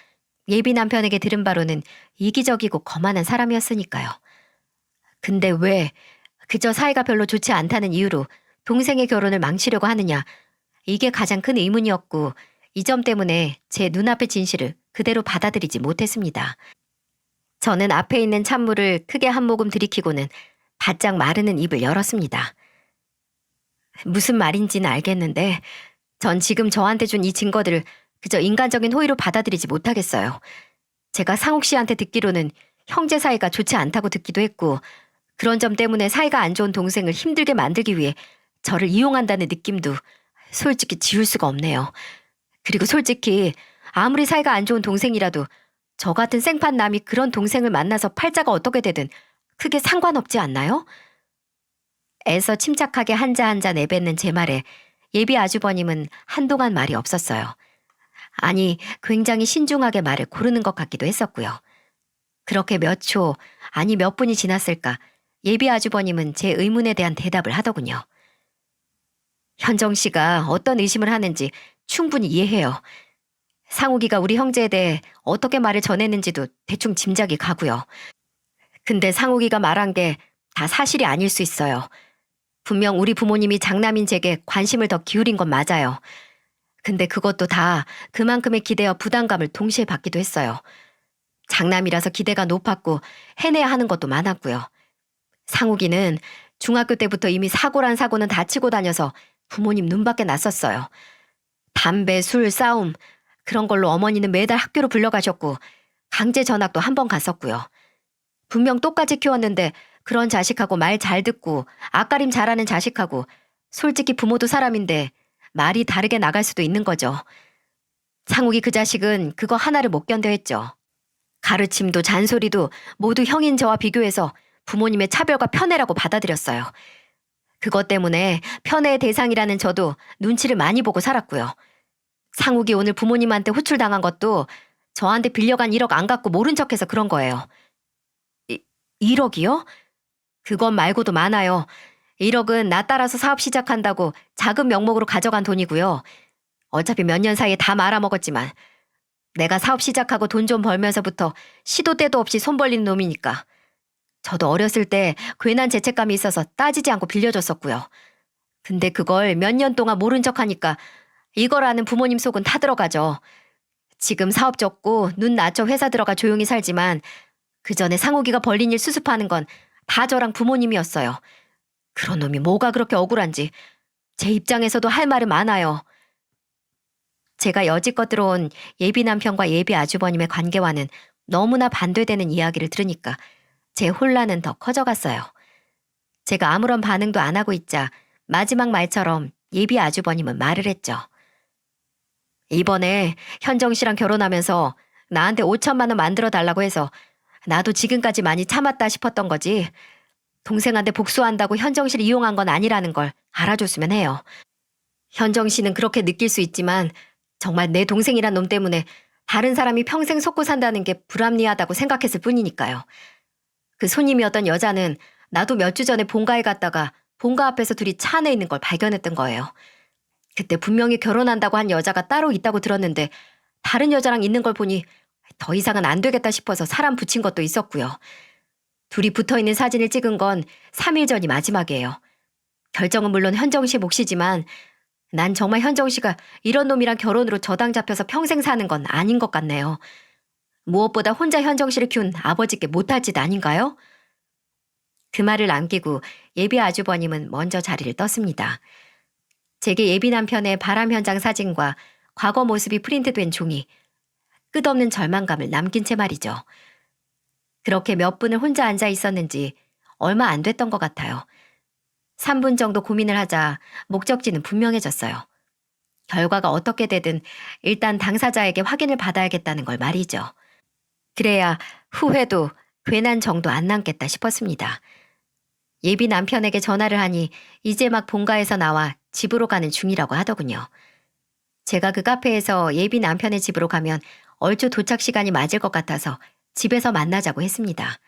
예비 남편에게 들은 바로는 이기적이고 거만한 사람이었으니까요. 근데 왜 그저 사이가 별로 좋지 않다는 이유로 동생의 결혼을 망치려고 하느냐 이게 가장 큰 의문이었고 이 점 때문에 제 눈앞의 진실을 그대로 받아들이지 못했습니다. 저는 앞에 있는 찬물을 크게 한 모금 들이키고는 바짝 마르는 입을 열었습니다. 무슨 말인지는 알겠는데 전 지금 저한테 준 이 증거들을 그저 인간적인 호의로 받아들이지 못하겠어요. 제가 상욱 씨한테 듣기로는 형제 사이가 좋지 않다고 듣기도 했고 그런 점 때문에 사이가 안 좋은 동생을 힘들게 만들기 위해 저를 이용한다는 느낌도 솔직히 지울 수가 없네요. 그리고 솔직히 아무리 사이가 안 좋은 동생이라도 저 같은 생판 남이 그런 동생을 만나서 팔자가 어떻게 되든 크게 상관없지 않나요? 애써 침착하게 한자 한자 내뱉는 제 말에 예비 아주버님은 한동안 말이 없었어요. 아니, 굉장히 신중하게 말을 고르는 것 같기도 했었고요. 그렇게 몇 초, 아니 몇 분이 지났을까 예비 아주버님은 제 의문에 대한 대답을 하더군요. 현정 씨가 어떤 의심을 하는지 충분히 이해해요. 상욱이가 우리 형제에 대해 어떻게 말을 전했는지도 대충 짐작이 가고요. 근데 상욱이가 말한 게 다 사실이 아닐 수 있어요. 분명 우리 부모님이 장남인 제게 관심을 더 기울인 건 맞아요. 근데 그것도 다 그만큼의 기대와 부담감을 동시에 받기도 했어요. 장남이라서 기대가 높았고 해내야 하는 것도 많았고요. 상욱이는 중학교 때부터 이미 사고란 사고는 다 치고 다녀서 부모님 눈밖에 났었어요. 담배, 술, 싸움 그런 걸로 어머니는 매달 학교로 불려가셨고 강제 전학도 한 번 갔었고요. 분명 똑같이 키웠는데 그런 자식하고 말 잘 듣고 앞가림 잘하는 자식하고 솔직히 부모도 사람인데 말이 다르게 나갈 수도 있는 거죠. 상욱이 그 자식은 그거 하나를 못 견뎌 했죠. 가르침도 잔소리도 모두 형인 저와 비교해서 부모님의 차별과 편애라고 받아들였어요. 그것 때문에 편애의 대상이라는 저도 눈치를 많이 보고 살았고요. 상욱이 오늘 부모님한테 호출당한 것도 저한테 빌려간 1억 안 갖고 모른 척해서 그런 거예요. 1억이요? 그건 말고도 많아요. 1억은 나 따라서 사업 시작한다고 자금 명목으로 가져간 돈이고요. 어차피 몇 년 사이에 다 말아먹었지만 내가 사업 시작하고 돈 좀 벌면서부터 시도 때도 없이 손 벌리는 놈이니까. 저도 어렸을 때 괜한 죄책감이 있어서 따지지 않고 빌려줬었고요. 근데 그걸 몇 년 동안 모른 척하니까 이걸 아는 부모님 속은 타들어가죠. 지금 사업 접고 눈 낮춰 회사 들어가 조용히 살지만 그 전에 상욱이가 벌린 일 수습하는 건 다 저랑 부모님이었어요. 그런 놈이 뭐가 그렇게 억울한지 제 입장에서도 할 말은 많아요. 제가 여지껏 들어온 예비 남편과 예비 아주버님의 관계와는 너무나 반대되는 이야기를 들으니까 제 혼란은 더 커져갔어요. 제가 아무런 반응도 안 하고 있자 마지막 말처럼 예비 아주버님은 말을 했죠. 이번에 현정 씨랑 결혼하면서 나한테 5천만 원 만들어 달라고 해서 나도 지금까지 많이 참았다 싶었던 거지. 동생한테 복수한다고 현정 씨를 이용한 건 아니라는 걸 알아줬으면 해요. 현정 씨는 그렇게 느낄 수 있지만 정말 내 동생이란 놈 때문에 다른 사람이 평생 속고 산다는 게 불합리하다고 생각했을 뿐이니까요. 그 손님이었던 여자는 나도 몇 주 전에 본가에 갔다가 본가 앞에서 둘이 차 안에 있는 걸 발견했던 거예요. 그때 분명히 결혼한다고 한 여자가 따로 있다고 들었는데 다른 여자랑 있는 걸 보니 더 이상은 안 되겠다 싶어서 사람 붙인 것도 있었고요. 둘이 붙어있는 사진을 찍은 건 3일 전이 마지막이에요. 결정은 물론 현정 씨 몫이지만 난 정말 현정 씨가 이런 놈이랑 결혼으로 저당 잡혀서 평생 사는 건 아닌 것 같네요. 무엇보다 혼자 현정 씨를 키운 아버지께 못할 짓 아닌가요? 그 말을 남기고 예비 아주버님은 먼저 자리를 떴습니다. 제게 예비 남편의 바람 현장 사진과 과거 모습이 프린트된 종이 끝없는 절망감을 남긴 채 말이죠. 그렇게 몇 분을 혼자 앉아 있었는지 얼마 안 됐던 것 같아요. 3분 정도 고민을 하자 목적지는 분명해졌어요. 결과가 어떻게 되든 일단 당사자에게 확인을 받아야겠다는 걸 말이죠. 그래야 후회도 괜한 정도 안 남겠다 싶었습니다. 예비 남편에게 전화를 하니 이제 막 본가에서 나와 집으로 가는 중이라고 하더군요. 제가 그 카페에서 예비 남편의 집으로 가면 얼추 도착 시간이 맞을 것 같아서 집에서 만나자고 했습니다.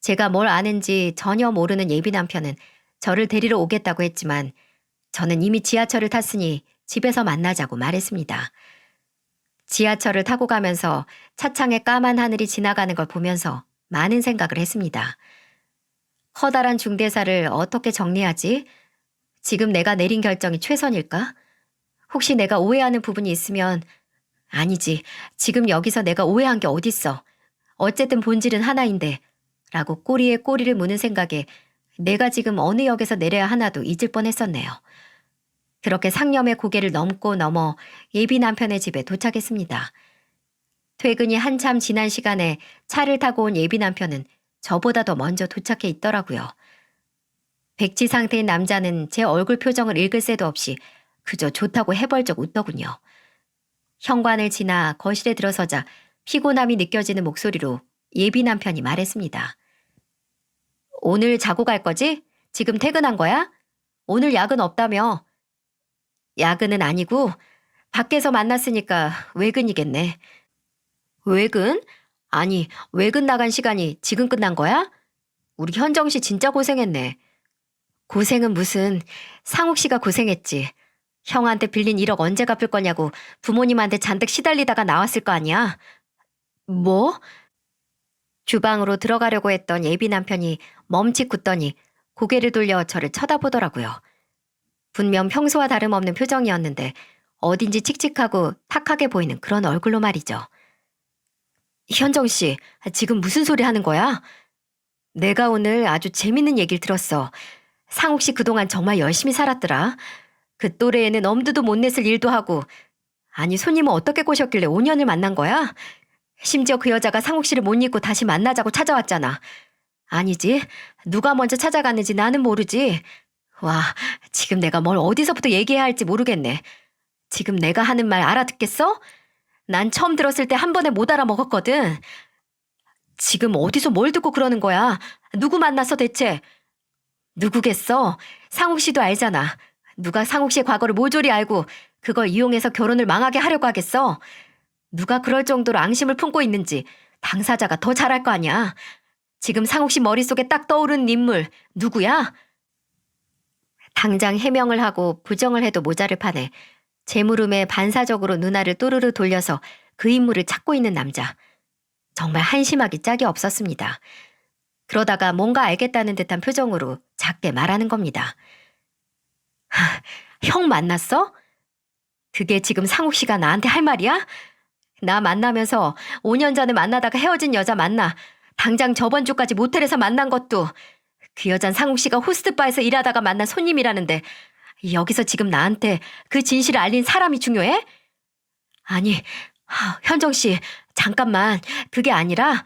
제가 뭘 아는지 전혀 모르는 예비 남편은 저를 데리러 오겠다고 했지만 저는 이미 지하철을 탔으니 집에서 만나자고 말했습니다. 지하철을 타고 가면서 차창에 까만 하늘이 지나가는 걸 보면서 많은 생각을 했습니다. 커다란 중대사를 어떻게 정리하지? 지금 내가 내린 결정이 최선일까? 혹시 내가 오해하는 부분이 있으면 아니지. 지금 여기서 내가 오해한 게 어딨어. 어쨌든 본질은 하나인데 라고 꼬리에 꼬리를 무는 생각에 내가 지금 어느 역에서 내려야 하나도 잊을 뻔했었네요. 그렇게 상념의 고개를 넘고 넘어 예비 남편의 집에 도착했습니다. 퇴근이 한참 지난 시간에 차를 타고 온 예비 남편은 저보다 더 먼저 도착해 있더라고요. 백지 상태인 남자는 제 얼굴 표정을 읽을 새도 없이 그저 좋다고 해벌쩍 웃더군요. 현관을 지나 거실에 들어서자 피곤함이 느껴지는 목소리로 예비 남편이 말했습니다. 오늘 자고 갈 거지? 지금 퇴근한 거야? 오늘 야근 없다며? 야근은 아니고 밖에서 만났으니까 외근이겠네. 외근? 아니, 외근 나간 시간이 지금 끝난 거야? 우리 현정 씨 진짜 고생했네. 고생은 무슨, 상욱 씨가 고생했지. 형한테 빌린 1억 언제 갚을 거냐고 부모님한테 잔뜩 시달리다가 나왔을 거 아니야? 뭐? 주방으로 들어가려고 했던 예비 남편이 멈칫 굳더니 고개를 돌려 저를 쳐다보더라고요. 분명 평소와 다름없는 표정이었는데 어딘지 칙칙하고 탁하게 보이는 그런 얼굴로 말이죠. 현정 씨, 지금 무슨 소리 하는 거야? 내가 오늘 아주 재밌는 얘기를 들었어. 상욱 씨 그동안 정말 열심히 살았더라. 그 또래에는 엄두도 못 냈을 일도 하고. 아니, 손님은 어떻게 꼬셨길래 5년을 만난 거야? 심지어 그 여자가 상욱 씨를 못 잊고 다시 만나자고 찾아왔잖아. 아니지. 누가 먼저 찾아갔는지 나는 모르지. 와, 지금 내가 뭘 어디서부터 얘기해야 할지 모르겠네. 지금 내가 하는 말 알아듣겠어? 난 처음 들었을 때 한 번에 못 알아먹었거든. 지금 어디서 뭘 듣고 그러는 거야? 누구 만났어 대체? 누구겠어? 상욱 씨도 알잖아. 누가 상욱 씨의 과거를 모조리 알고 그걸 이용해서 결혼을 망하게 하려고 하겠어? 누가 그럴 정도로 앙심을 품고 있는지 당사자가 더 잘 알 거 아니야. 지금 상욱 씨 머릿속에 딱 떠오르는 인물 누구야? 당장 해명을 하고 부정을 해도 모자를 파네. 제 물음에 반사적으로 눈알을 또르르 돌려서 그 인물을 찾고 있는 남자. 정말 한심하기 짝이 없었습니다. 그러다가 뭔가 알겠다는 듯한 표정으로 작게 말하는 겁니다. 형 만났어? 그게 지금 상욱 씨가 나한테 할 말이야? 나 만나면서 5년 전에 만나다가 헤어진 여자 만나. 당장 저번 주까지 모텔에서 만난 것도. 그 여잔 상욱 씨가 호스트바에서 일하다가 만난 손님이라는데 여기서 지금 나한테 그 진실을 알린 사람이 중요해? 아니, 현정 씨, 잠깐만. 그게 아니라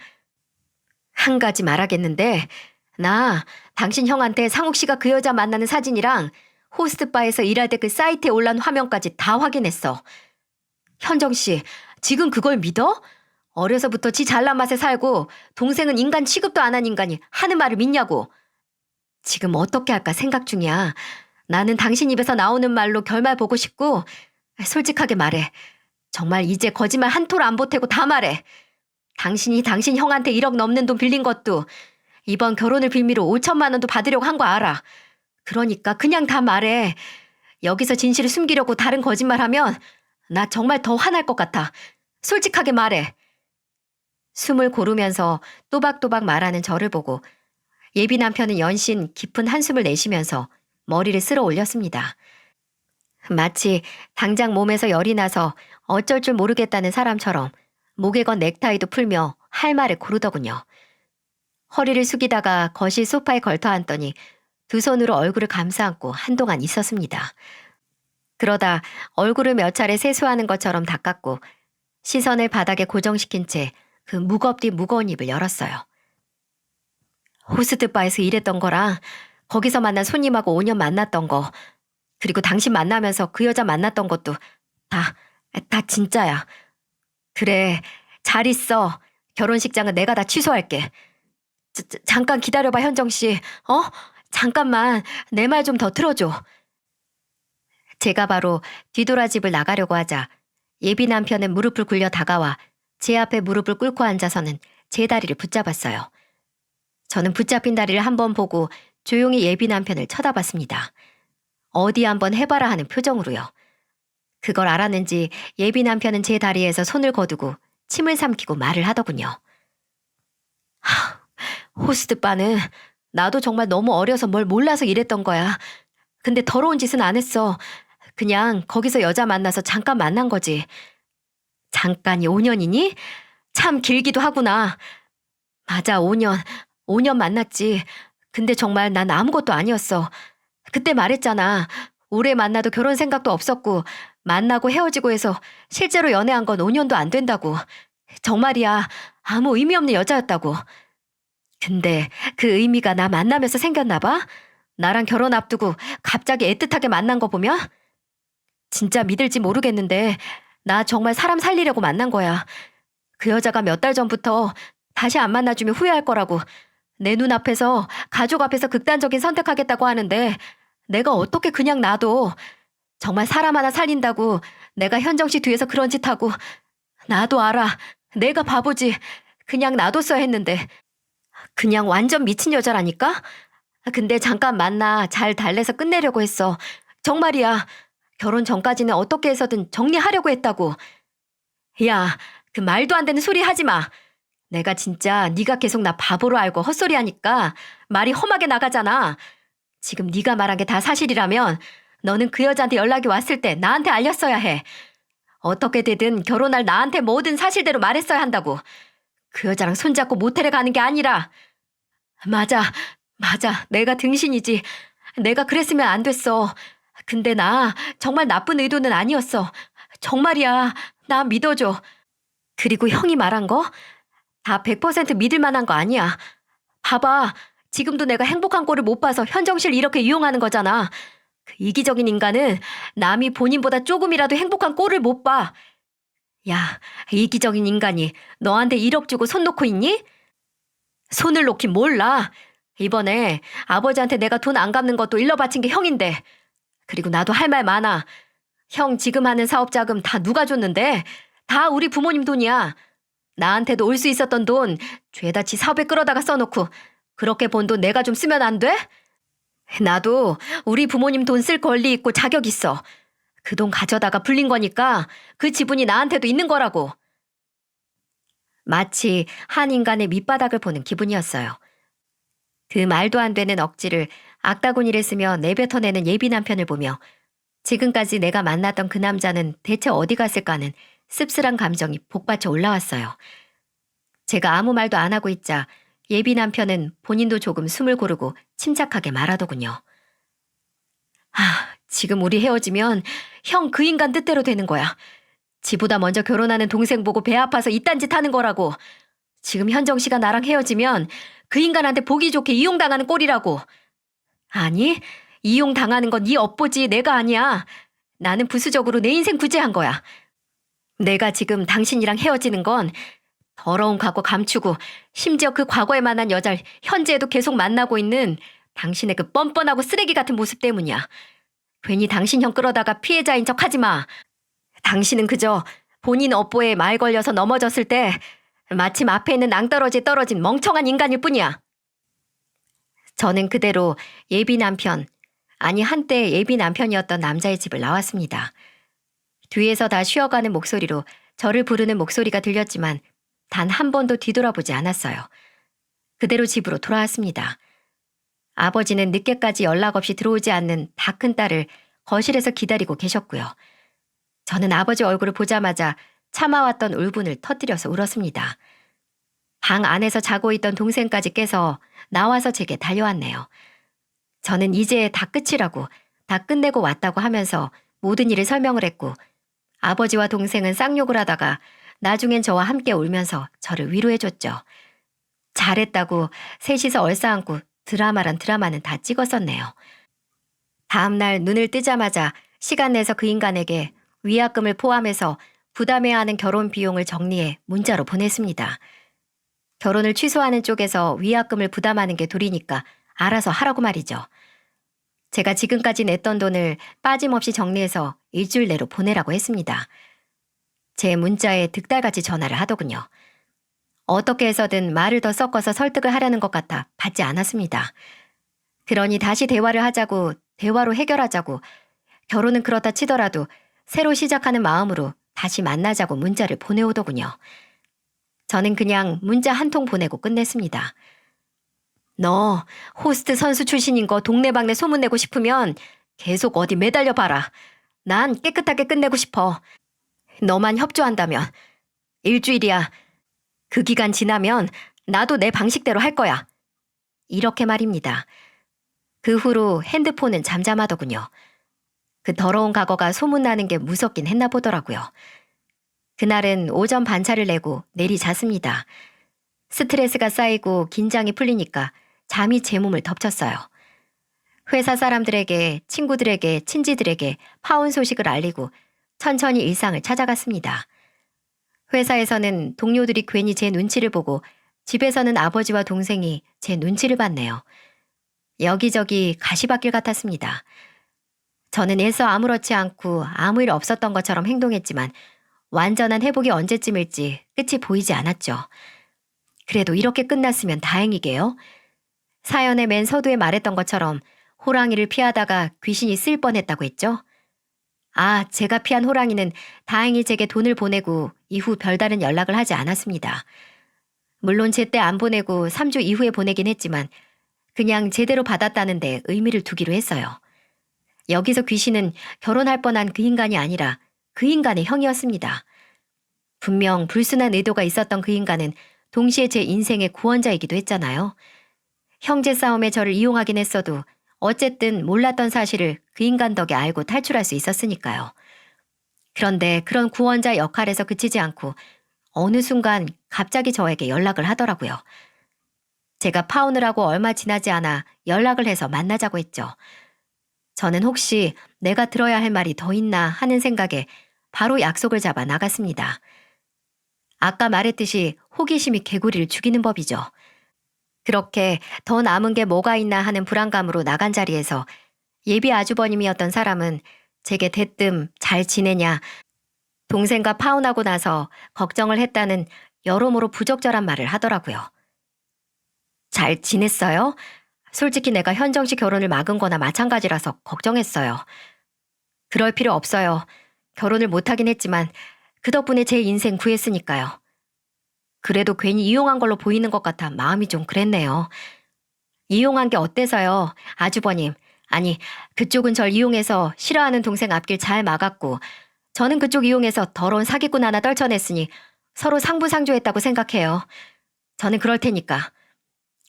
한 가지 말하겠는데 나 당신 형한테 상욱 씨가 그 여자 만나는 사진이랑 호스트바에서 일할 때 그 사이트에 올라온 화면까지 다 확인했어. 현정 씨, 지금 그걸 믿어? 어려서부터 지 잘난 맛에 살고 동생은 인간 취급도 안 한 인간이 하는 말을 믿냐고. 지금 어떻게 할까 생각 중이야. 나는 당신 입에서 나오는 말로 결말 보고 싶고 솔직하게 말해. 정말 이제 거짓말 한 토를 안 보태고 다 말해. 당신이 당신 형한테 1억 넘는 돈 빌린 것도 이번 결혼을 빌미로 5천만 원도 받으려고 한 거 알아. 그러니까 그냥 다 말해. 여기서 진실을 숨기려고 다른 거짓말하면 나 정말 더 화날 것 같아. 솔직하게 말해. 숨을 고르면서 또박또박 말하는 저를 보고 예비 남편은 연신 깊은 한숨을 내쉬면서 머리를 쓸어 올렸습니다. 마치 당장 몸에서 열이 나서 어쩔 줄 모르겠다는 사람처럼 목에 건 넥타이도 풀며 할 말을 고르더군요. 허리를 숙이다가 거실 소파에 걸터 앉더니 두 손으로 얼굴을 감싸 안고 한동안 있었습니다. 그러다 얼굴을 몇 차례 세수하는 것처럼 닦았고 시선을 바닥에 고정시킨 채 그 무겁디 무거운 입을 열었어요. 호스트바에서 일했던 거랑 거기서 만난 손님하고 5년 만났던 거 그리고 당신 만나면서 그 여자 만났던 것도 다 진짜야. 그래, 잘 있어. 결혼식장은 내가 다 취소할게. 잠깐 기다려봐, 현정씨. 잠깐만 내 말 좀 더 틀어줘. 제가 바로 뒤돌아 집을 나가려고 하자 예비 남편은 무릎을 굴려 다가와 제 앞에 무릎을 꿇고 앉아서는 제 다리를 붙잡았어요. 저는 붙잡힌 다리를 한번 보고 조용히 예비 남편을 쳐다봤습니다. 어디 한번 해봐라 하는 표정으로요. 그걸 알았는지 예비 남편은 제 다리에서 손을 거두고 침을 삼키고 말을 하더군요. 호스트바는 나도 정말 너무 어려서 뭘 몰라서 이랬던 거야. 근데 더러운 짓은 안 했어. 그냥 거기서 여자 만나서 잠깐 만난 거지. 잠깐이 5년이니? 참 길기도 하구나. 맞아, 5년 만났지. 근데 정말 난 아무것도 아니었어. 그때 말했잖아. 오래 만나도 결혼 생각도 없었고 만나고 헤어지고 해서 실제로 연애한 건 5년도 안 된다고. 정말이야. 아무 의미 없는 여자였다고. 근데 그 의미가 나 만나면서 생겼나 봐? 나랑 결혼 앞두고 갑자기 애틋하게 만난 거 보면? 진짜 믿을지 모르겠는데 나 정말 사람 살리려고 만난 거야. 그 여자가 몇 달 전부터 다시 안 만나주면 후회할 거라고 내 눈앞에서 가족 앞에서 극단적인 선택하겠다고 하는데 내가 어떻게 그냥 놔둬. 정말 사람 하나 살린다고 내가 현정 씨 뒤에서 그런 짓 하고. 나도 알아. 내가 바보지. 그냥 놔뒀어야 했는데. 그냥 완전 미친 여자라니까? 근데 잠깐 만나 잘 달래서 끝내려고 했어. 정말이야. 결혼 전까지는 어떻게 해서든 정리하려고 했다고. 야, 그 말도 안 되는 소리 하지 마. 내가 진짜 네가 계속 나 바보로 알고 헛소리하니까 말이 험하게 나가잖아. 지금 네가 말한 게 다 사실이라면 너는 그 여자한테 연락이 왔을 때 나한테 알렸어야 해. 어떻게 되든 결혼할 나한테 모든 사실대로 말했어야 한다고. 그 여자랑 손잡고 모텔에 가는 게 아니라. 맞아. 내가 등신이지. 내가 그랬으면 안 됐어. 근데 나 정말 나쁜 의도는 아니었어. 정말이야. 나 믿어줘. 그리고 형이 말한 거? 다 100% 믿을 만한 거 아니야. 봐봐. 지금도 내가 행복한 꼴을 못 봐서 현정실 이렇게 이용하는 거잖아. 그 이기적인 인간은 남이 본인보다 조금이라도 행복한 꼴을 못 봐. 야, 이기적인 인간이 너한테 1억 주고 손 놓고 있니? 손을 놓긴 몰라. 이번에 아버지한테 내가 돈 안 갚는 것도 일러 바친 게 형인데. 그리고 나도 할 말 많아. 형 지금 하는 사업 자금 다 누가 줬는데? 다 우리 부모님 돈이야. 나한테도 올 수 있었던 돈 죄다 지 사업에 끌어다가 써놓고 그렇게 번 돈 내가 좀 쓰면 안 돼? 나도 우리 부모님 돈 쓸 권리 있고 자격 있어. 그 돈 가져다가 불린 거니까 그 지분이 나한테도 있는 거라고. 마치 한 인간의 밑바닥을 보는 기분이었어요. 그 말도 안 되는 억지를 악다구니를 쓰며 내뱉어내는 예비 남편을 보며 지금까지 내가 만났던 그 남자는 대체 어디 갔을까는 씁쓸한 감정이 복받쳐 올라왔어요. 제가 아무 말도 안 하고 있자 예비 남편은 본인도 조금 숨을 고르고 침착하게 말하더군요. 지금 우리 헤어지면 형 그 인간 뜻대로 되는 거야. 지보다 먼저 결혼하는 동생 보고 배 아파서 이딴 짓 하는 거라고. 지금 현정 씨가 나랑 헤어지면 그 인간한테 보기 좋게 이용당하는 꼴이라고. 아니, 이용당하는 건 네 업보지 내가 아니야. 나는 부수적으로 내 인생 구제한 거야. 내가 지금 당신이랑 헤어지는 건 더러운 과거 감추고 심지어 그 과거에 만난 여자를 현재에도 계속 만나고 있는 당신의 그 뻔뻔하고 쓰레기 같은 모습 때문이야. 괜히 당신 형 끌어다가 피해자인 척 하지 마. 당신은 그저 본인 업보에 말 걸려서 넘어졌을 때 마침 앞에 있는 낭떠러지에 떨어진 멍청한 인간일 뿐이야. 저는 그대로 예비 남편, 아니 한때 예비 남편이었던 남자의 집을 나왔습니다. 뒤에서 다 쉬어가는 목소리로 저를 부르는 목소리가 들렸지만 단 한 번도 뒤돌아보지 않았어요. 그대로 집으로 돌아왔습니다. 아버지는 늦게까지 연락 없이 들어오지 않는 다 큰 딸을 거실에서 기다리고 계셨고요. 저는 아버지 얼굴을 보자마자 참아왔던 울분을 터뜨려서 울었습니다. 방 안에서 자고 있던 동생까지 깨서 나와서 제게 달려왔네요. 저는 이제 다 끝이라고, 다 끝내고 왔다고 하면서 모든 일을 설명을 했고, 아버지와 동생은 쌍욕을 하다가 나중엔 저와 함께 울면서 저를 위로해줬죠. 잘했다고 셋이서 얼싸안고 드라마란 드라마는 다 찍었었네요. 다음날 눈을 뜨자마자 시간 내서 그 인간에게 위약금을 포함해서 부담해야 하는 결혼 비용을 정리해 문자로 보냈습니다. 결혼을 취소하는 쪽에서 위약금을 부담하는 게 도리니까 알아서 하라고 말이죠. 제가 지금까지 냈던 돈을 빠짐없이 정리해서 일주일 내로 보내라고 했습니다. 제 문자에 득달같이 전화를 하더군요. 어떻게 해서든 말을 더 섞어서 설득을 하려는 것 같아 받지 않았습니다. 그러니 다시 대화를 하자고, 대화로 해결하자고, 결혼은 그렇다 치더라도 새로 시작하는 마음으로 다시 만나자고 문자를 보내오더군요. 저는 그냥 문자 한 통 보내고 끝냈습니다. 너 호스트 선수 출신인 거 동네방네 소문내고 싶으면 계속 어디 매달려 봐라. 난 깨끗하게 끝내고 싶어. 너만 협조한다면. 일주일이야. 그 기간 지나면 나도 내 방식대로 할 거야. 이렇게 말입니다. 그 후로 핸드폰은 잠잠하더군요. 그 더러운 과거가 소문나는 게 무섭긴 했나 보더라고요. 그날은 오전 반차를 내고 내리 잤습니다. 스트레스가 쌓이고 긴장이 풀리니까 잠이 제 몸을 덮쳤어요. 회사 사람들에게, 친구들에게, 친지들에게 파혼 소식을 알리고 천천히 일상을 찾아갔습니다. 회사에서는 동료들이 괜히 제 눈치를 보고 집에서는 아버지와 동생이 제 눈치를 봤네요. 여기저기 가시밭길 같았습니다. 저는 애써 아무렇지 않고 아무 일 없었던 것처럼 행동했지만 완전한 회복이 언제쯤일지 끝이 보이지 않았죠. 그래도 이렇게 끝났으면 다행이게요. 사연의 맨 서두에 말했던 것처럼 호랑이를 피하다가 귀신이 쓸 뻔했다고 했죠. 아, 제가 피한 호랑이는 다행히 제게 돈을 보내고 이후 별다른 연락을 하지 않았습니다. 물론 제때 안 보내고 3주 이후에 보내긴 했지만 그냥 제대로 받았다는데 의미를 두기로 했어요. 여기서 귀신은 결혼할 뻔한 그 인간이 아니라 그 인간의 형이었습니다. 분명 불순한 의도가 있었던 그 인간은 동시에 제 인생의 구원자이기도 했잖아요. 형제 싸움에 저를 이용하긴 했어도 어쨌든 몰랐던 사실을 그 인간 덕에 알고 탈출할 수 있었으니까요. 그런데 그런 구원자 역할에서 그치지 않고 어느 순간 갑자기 저에게 연락을 하더라고요. 제가 파혼을 하고 얼마 지나지 않아 연락을 해서 만나자고 했죠. 저는 혹시 내가 들어야 할 말이 더 있나 하는 생각에 바로 약속을 잡아 나갔습니다. 아까 말했듯이 호기심이 개구리를 죽이는 법이죠. 그렇게 더 남은 게 뭐가 있나 하는 불안감으로 나간 자리에서 예비 아주버님이었던 사람은 제게 대뜸 잘 지내냐, 동생과 파혼하고 나서 걱정을 했다는 여러모로 부적절한 말을 하더라고요. 잘 지냈어요? 솔직히 내가 현정 씨 결혼을 막은 거나 마찬가지라서 걱정했어요. 그럴 필요 없어요. 결혼을 못하긴 했지만 그 덕분에 제 인생 구했으니까요. 그래도 괜히 이용한 걸로 보이는 것 같아 마음이 좀 그랬네요. 이용한 게 어때서요, 아주버님. 아니, 그쪽은 절 이용해서 싫어하는 동생 앞길 잘 막았고 저는 그쪽 이용해서 더러운 사기꾼 하나 떨쳐냈으니 서로 상부상조했다고 생각해요. 저는 그럴 테니까.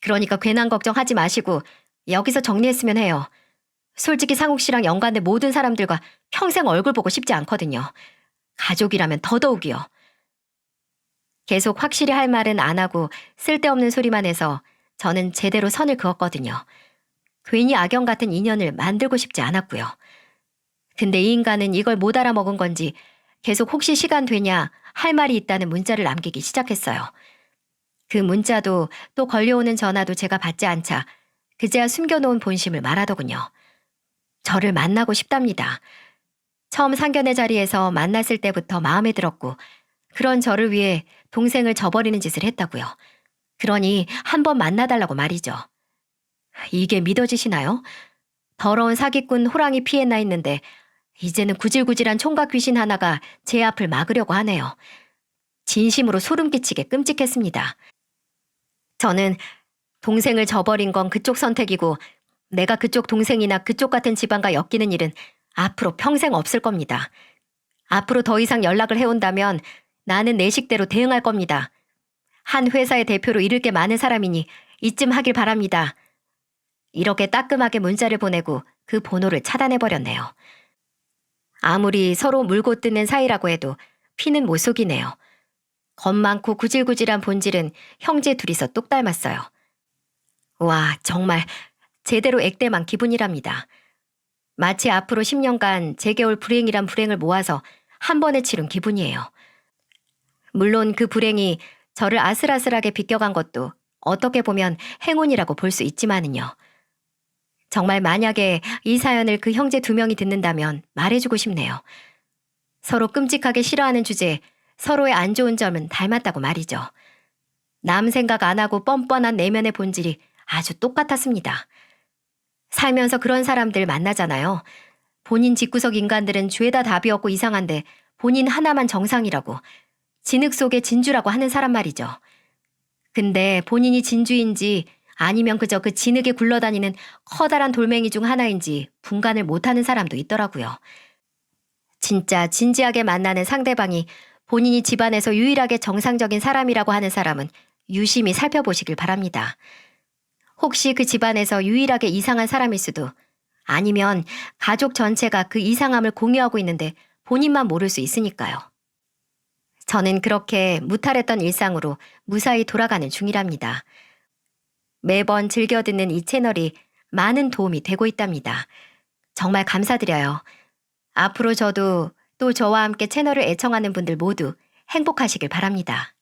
그러니까 괜한 걱정하지 마시고 여기서 정리했으면 해요. 솔직히 상욱 씨랑 연관된 모든 사람들과 평생 얼굴 보고 싶지 않거든요. 가족이라면 더더욱이요. 계속 확실히 할 말은 안 하고 쓸데없는 소리만 해서 저는 제대로 선을 그었거든요. 괜히 악연 같은 인연을 만들고 싶지 않았고요. 근데 이 인간은 이걸 못 알아먹은 건지 계속 혹시 시간 되냐 할 말이 있다는 문자를 남기기 시작했어요. 그 문자도 또 걸려오는 전화도 제가 받지 않자 그제야 숨겨놓은 본심을 말하더군요. 저를 만나고 싶답니다. 처음 상견례 자리에서 만났을 때부터 마음에 들었고 그런 저를 위해 동생을 저버리는 짓을 했다고요. 그러니 한번 만나달라고 말이죠. 이게 믿어지시나요? 더러운 사기꾼 호랑이 피했나 했는데 이제는 구질구질한 총각 귀신 하나가 제 앞을 막으려고 하네요. 진심으로 소름 끼치게 끔찍했습니다. 저는 동생을 저버린 건 그쪽 선택이고 내가 그쪽 동생이나 그쪽 같은 집안과 엮이는 일은 앞으로 평생 없을 겁니다. 앞으로 더 이상 연락을 해온다면 나는 내 식대로 대응할 겁니다. 한 회사의 대표로 이를 게 많은 사람이니 이쯤 하길 바랍니다. 이렇게 따끔하게 문자를 보내고 그 번호를 차단해버렸네요. 아무리 서로 물고 뜯는 사이라고 해도 피는 못 속이네요. 겁 많고 구질구질한 본질은 형제 둘이서 똑 닮았어요. 와, 정말 제대로 액땜한 기분이랍니다. 마치 앞으로 10년간 제게 올 불행이란 불행을 모아서 한 번에 치른 기분이에요. 물론 그 불행이 저를 아슬아슬하게 비껴간 것도 어떻게 보면 행운이라고 볼 수 있지만은요. 정말 만약에 이 사연을 그 형제 2명이 듣는다면 말해주고 싶네요. 서로 끔찍하게 싫어하는 주제에 서로의 안 좋은 점은 닮았다고 말이죠. 남 생각 안 하고 뻔뻔한 내면의 본질이 아주 똑같았습니다. 살면서 그런 사람들 만나잖아요. 본인 집구석 인간들은 죄다 답이 없고 이상한데 본인 하나만 정상이라고, 진흙 속의 진주라고 하는 사람 말이죠. 근데 본인이 진주인지 아니면 그저 그 진흙에 굴러다니는 커다란 돌멩이 중 하나인지 분간을 못하는 사람도 있더라고요. 진짜 진지하게 만나는 상대방이 본인이 집안에서 유일하게 정상적인 사람이라고 하는 사람은 유심히 살펴보시길 바랍니다. 혹시 그 집안에서 유일하게 이상한 사람일 수도, 아니면 가족 전체가 그 이상함을 공유하고 있는데 본인만 모를 수 있으니까요. 저는 그렇게 무탈했던 일상으로 무사히 돌아가는 중이랍니다. 매번 즐겨 듣는 이 채널이 많은 도움이 되고 있답니다. 정말 감사드려요. 앞으로 저도 또 저와 함께 채널을 애청하는 분들 모두 행복하시길 바랍니다.